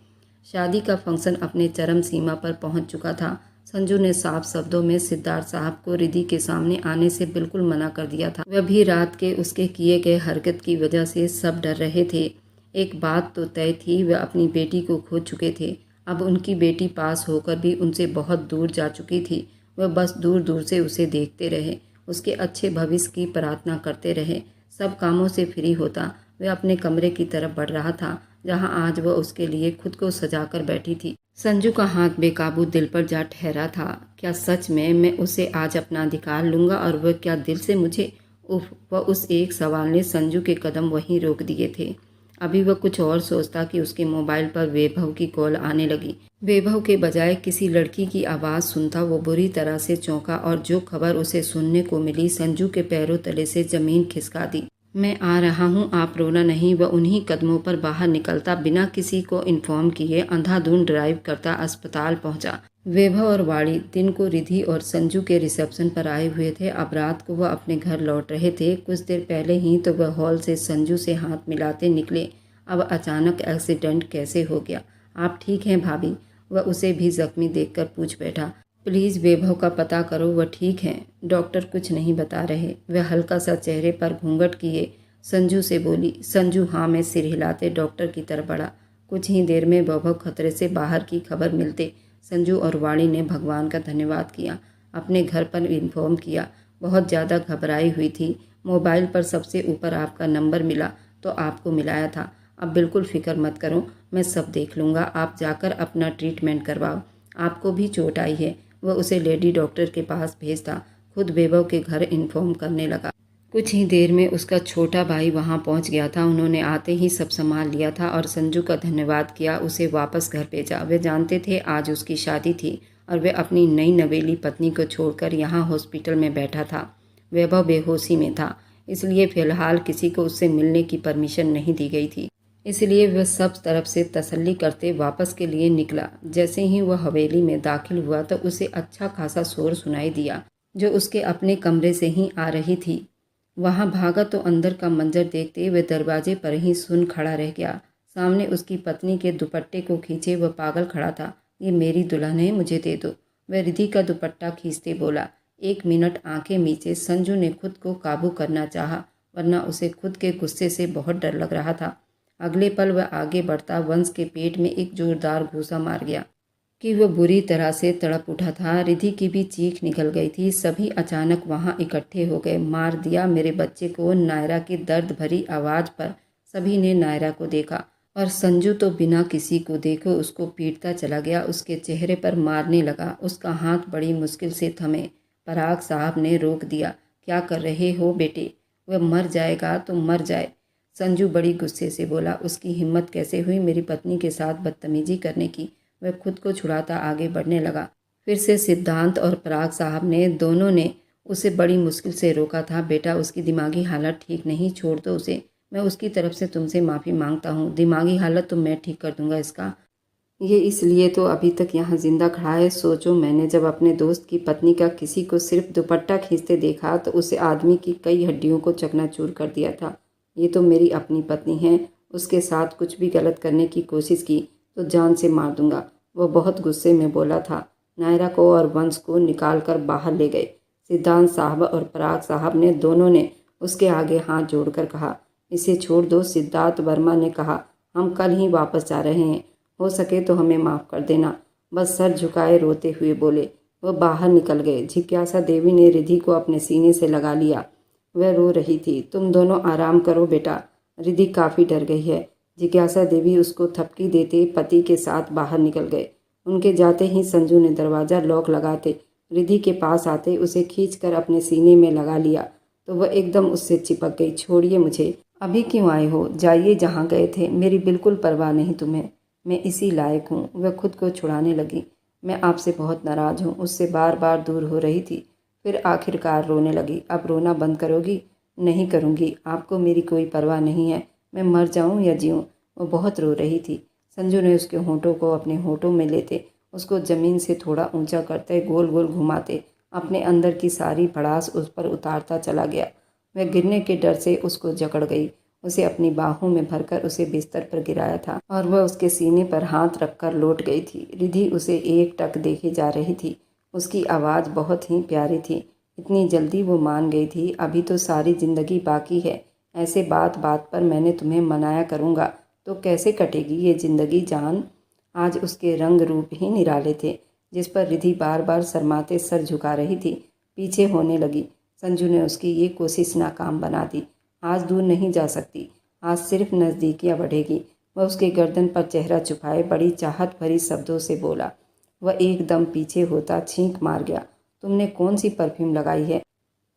शादी का फंक्शन अपने चरम सीमा पर पहुंच चुका था। संजू ने साफ शब्दों में सिद्धार्थ साहब को रिधि के सामने आने से बिल्कुल मना कर दिया था। वह भी रात के उसके किए गए हरकत की वजह से सब डर रहे थे। एक बात तो तय थी, वह अपनी बेटी को खो चुके थे। अब उनकी बेटी पास होकर भी उनसे बहुत दूर जा चुकी थी। वह बस दूर दूर से उसे देखते रहे, उसके अच्छे भविष्य की प्रार्थना करते रहे। सब कामों से फ्री होता वह अपने कमरे की तरफ बढ़ रहा था, जहां आज वह उसके लिए खुद को सजाकर बैठी थी। संजू का हाथ बेकाबू दिल पर जा ठहरा था। क्या सच में मैं उसे आज अपना अधिकार लूँगा और वह क्या दिल से मुझे? उफ! वह उस एक सवाल ने संजू के कदम वहीं रोक दिए थे। अभी वह कुछ और सोचता कि उसके मोबाइल पर वैभव की कॉल आने लगी। वैभव के बजाय किसी लड़की की आवाज़ सुनता वो बुरी तरह से चौंका और जो खबर उसे सुनने को मिली संजू के पैरों तले से ज़मीन खिसका दी। मैं आ रहा हूँ, आप रोना नहीं। वह उन्हीं कदमों पर बाहर निकलता, बिना किसी को इन्फॉर्म किए अंधाधुंध ड्राइव करता अस्पताल पहुँचा। वैभव और वाणी दिन को रिधि और संजू के रिसेप्शन पर आए हुए थे। अब रात को वह अपने घर लौट रहे थे। कुछ देर पहले ही तो वह हॉल से संजू से हाथ मिलाते निकले। अब अचानक एक्सीडेंट कैसे हो गया? आप ठीक हैं भाभी? वह उसे भी जख्मी देखकर पूछ बैठा। प्लीज़ वैभव का पता करो, वह ठीक हैं। डॉक्टर कुछ नहीं बता रहे। वह हल्का सा चेहरे पर घूंघट किए संजू से बोली। संजू हाँ में सिर हिलाते डॉक्टर की तरफ बढ़ा। कुछ ही देर में वैभव खतरे से बाहर की खबर मिलते संजू और वाणी ने भगवान का धन्यवाद किया, अपने घर पर इन्फॉर्म किया। बहुत ज़्यादा घबराई हुई थी। मोबाइल पर सबसे ऊपर आपका नंबर मिला तो आपको मिलाया था। अब बिल्कुल फ़िक्र मत करो, मैं सब देख लूँगा। आप जाकर अपना ट्रीटमेंट करवाओ। आपको भी चोट आई है। वह उसे लेडी डॉक्टर के पास भेजता खुद वैभव के घर इन्फॉर्म करने लगा। कुछ ही देर में उसका छोटा भाई वहां पहुंच गया था। उन्होंने आते ही सब संभाल लिया था और संजू का धन्यवाद किया, उसे वापस घर भेजा। वे जानते थे आज उसकी शादी थी और वे अपनी नई नवेली पत्नी को छोड़कर यहाँ हॉस्पिटल में बैठा था। वैभव बेहोशी में था, इसलिए फिलहाल किसी को उससे मिलने की परमिशन नहीं दी गई थी। इसलिए वह सब तरफ से तसल्ली करते वापस के लिए निकला। जैसे ही वह हवेली में दाखिल हुआ तो उसे अच्छा खासा शोर सुनाई दिया, जो उसके अपने कमरे से ही आ रही थी। वहां भागा तो अंदर का मंजर देखते वह दरवाजे पर ही सुन खड़ा रह गया। सामने उसकी पत्नी के दुपट्टे को खींचे वह पागल खड़ा था। ये मेरी दुल्हन है, मुझे दे दो। वह रिधि का दुपट्टा खींचते बोला। एक मिनट आंखें मीचे संजू ने खुद को काबू करना चाहा, वरना उसे खुद के गुस्से से बहुत डर लग रहा था। अगले पल वह आगे बढ़ता वंश के पेट में एक जोरदार घूसा मार गया कि वह बुरी तरह से तड़प उठा था। रिधि की भी चीख निकल गई थी। सभी अचानक वहां इकट्ठे हो गए। मार दिया मेरे बच्चे को, नायरा की दर्द भरी आवाज़ पर सभी ने नायरा को देखा और संजू तो बिना किसी को देखे उसको पीटता चला गया, उसके चेहरे पर मारने लगा। उसका हाथ बड़ी मुश्किल से थमे। पराग साहब ने रोक दिया। क्या कर रहे हो बेटे? वह मर जाएगा तो मर जाए। संजू बड़ी गुस्से से बोला। उसकी हिम्मत कैसे हुई मेरी पत्नी के साथ बदतमीजी करने की? वह खुद को छुड़ाता आगे बढ़ने लगा। फिर से सिद्धांत और पराग साहब ने दोनों ने उसे बड़ी मुश्किल से रोका था। बेटा, उसकी दिमागी हालत ठीक नहीं, छोड़ दो उसे। मैं उसकी तरफ से तुमसे माफ़ी मांगता हूँ। दिमागी हालत तो मैं ठीक कर दूंगा इसका। ये इसलिए तो अभी तक यहाँ जिंदा खड़ा है। सोचो, मैंने जब अपने दोस्त की पत्नी का किसी को सिर्फ दुपट्टा खींचते देखा तो उसे आदमी की कई हड्डियों को चकनाचूर कर दिया था। ये तो मेरी अपनी पत्नी है, उसके साथ कुछ भी गलत करने की कोशिश की तो जान से मार दूंगा। वह बहुत गुस्से में बोला था। नायरा को और वंश को निकाल कर बाहर ले गए। सिद्धांत साहब और पराग साहब ने दोनों ने उसके आगे हाथ जोड़कर कहा, इसे छोड़ दो। सिद्धार्थ वर्मा ने कहा, हम कल ही वापस जा रहे हैं, हो सके तो हमें माफ़ कर देना। बस सर झुकाए रोते हुए बोले। वह बाहर निकल गए। जिज्ञासा देवी ने रिधि को अपने सीने से लगा लिया। वह रो रही थी। तुम दोनों आराम करो बेटा। रिधि काफ़ी डर गई है। जिज्ञासा देवी उसको थपकी देते पति के साथ बाहर निकल गए। उनके जाते ही संजू ने दरवाज़ा लॉक लगाते रिधि के पास आते उसे खींचकर अपने सीने में लगा लिया तो वह एकदम उससे चिपक गई। छोड़िए मुझे। अभी क्यों आए हो? जाइए जहाँ गए थे। मेरी बिल्कुल परवाह नहीं तुम्हें, मैं इसी लायक हूँ। वह खुद को छुड़ाने लगी। मैं आपसे बहुत नाराज़ हूँ। उससे बार बार दूर हो रही थी, फिर आखिरकार रोने लगी। अब रोना बंद करोगी? नहीं करूँगी, आपको मेरी कोई परवाह नहीं है, मैं मर जाऊँ या जीऊँ। वो बहुत रो रही थी। संजू ने उसके होंठों को अपने होंठों में लेते, उसको ज़मीन से थोड़ा ऊंचा करते, गोल गोल घुमाते अपने अंदर की सारी भड़ास उस पर उतारता चला गया। वह गिरने के डर से उसको जकड़ गई, उसे अपनी बाहों में भरकर उसे बिस्तर पर गिराया था और वह उसके सीने पर हाथ रखकर लौट गई थी। रिधि उसे एक टक देखे जा रही थी। उसकी आवाज़ बहुत ही प्यारी थी। इतनी जल्दी वो मान गई थी? अभी तो सारी ज़िंदगी बाकी है। ऐसे बात बात पर मैंने तुम्हें मनाया करूँगा तो कैसे कटेगी ये ज़िंदगी जान? आज उसके रंग रूप ही निराले थे, जिस पर रिधि बार बार शर्माते सर झुका रही थी। पीछे होने लगी। संजू ने उसकी ये कोशिश नाकाम बना दी। आज दूर नहीं जा सकती, आज सिर्फ नज़दीकियाँ बढ़ेगी। वह उसके गर्दन पर चेहरा छुपाए बड़ी चाहत भरी शब्दों से बोला। वह एकदम पीछे होता छींक मार गया। तुमने कौन सी परफ्यूम लगाई है?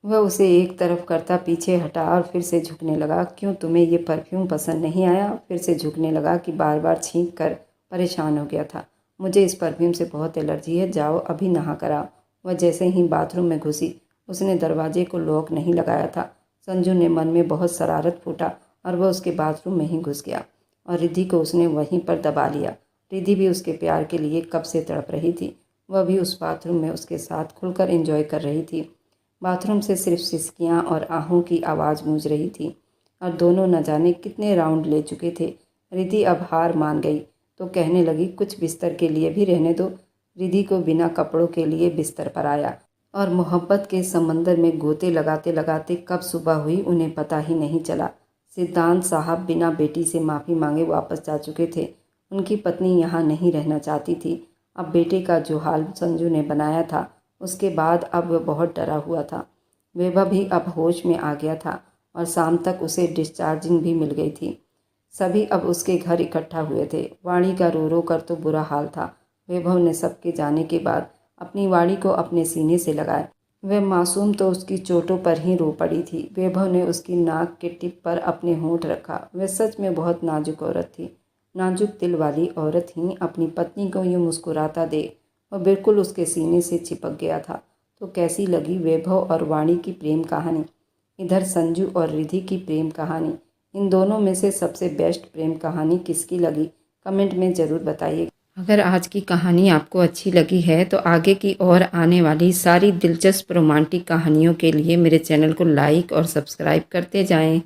वह उसे एक तरफ करता पीछे हटा और फिर से झुकने लगा। क्यों, तुम्हें ये परफ्यूम पसंद नहीं आया? फिर से झुकने लगा कि बार बार छींक कर परेशान हो गया था। मुझे इस परफ्यूम से बहुत एलर्जी है, जाओ अभी नहा कर आओ। वह जैसे ही बाथरूम में घुसी, उसने दरवाजे को लॉक नहीं लगाया था। संजू ने मन में बहुत शरारत फूटा और वह उसके बाथरूम में ही घुस गया और रिद्धि को उसने वहीं पर दबा लिया। रिद्धि भी उसके प्यार के लिए कब से तड़प रही थी। वह भी उस बाथरूम में उसके साथ खुलकर एंजॉय कर रही थी। बाथरूम से सिर्फ सिसकियाँ और आहों की आवाज़ गूंज रही थी और दोनों न जाने कितने राउंड ले चुके थे। रिधि अब हार मान गई तो कहने लगी, कुछ बिस्तर के लिए भी रहने दो। रिधि को बिना कपड़ों के लिए बिस्तर पर आया और मोहब्बत के समंदर में गोते लगाते लगाते कब सुबह हुई उन्हें पता ही नहीं चला। सिद्धांत साहब बिना बेटी से माफ़ी मांगे वापस जा चुके थे। उनकी पत्नी यहाँ नहीं रहना चाहती थी। अब बेटे का जो हाल संजू ने बनाया था, उसके बाद अब वह बहुत डरा हुआ था। वैभव भी अब होश में आ गया था और शाम तक उसे डिस्चार्जिंग भी मिल गई थी। सभी अब उसके घर इकट्ठा हुए थे। वाणी का रो रो कर तो बुरा हाल था। वैभव ने सबके जाने के बाद अपनी वाणी को अपने सीने से लगाया। वह मासूम तो उसकी चोटों पर ही रो पड़ी थी। वैभव ने उसकी नाक के टिप पर अपने होंठ रखा। वह सच में बहुत नाजुक औरत थी। नाजुक दिल वाली औरत ही अपनी पत्नी को यूँ मुस्कुराता दे। वह बिल्कुल उसके सीने से चिपक गया था। तो कैसी लगी वैभव और वाणी की प्रेम कहानी? इधर संजू और रिधि की प्रेम कहानी। इन दोनों में से सबसे बेस्ट प्रेम कहानी किसकी लगी? कमेंट में ज़रूर बताइए। अगर आज की कहानी आपको अच्छी लगी है तो आगे की और आने वाली सारी दिलचस्प रोमांटिक कहानियों के लिए मेरे चैनल को लाइक और सब्सक्राइब करते जाएं।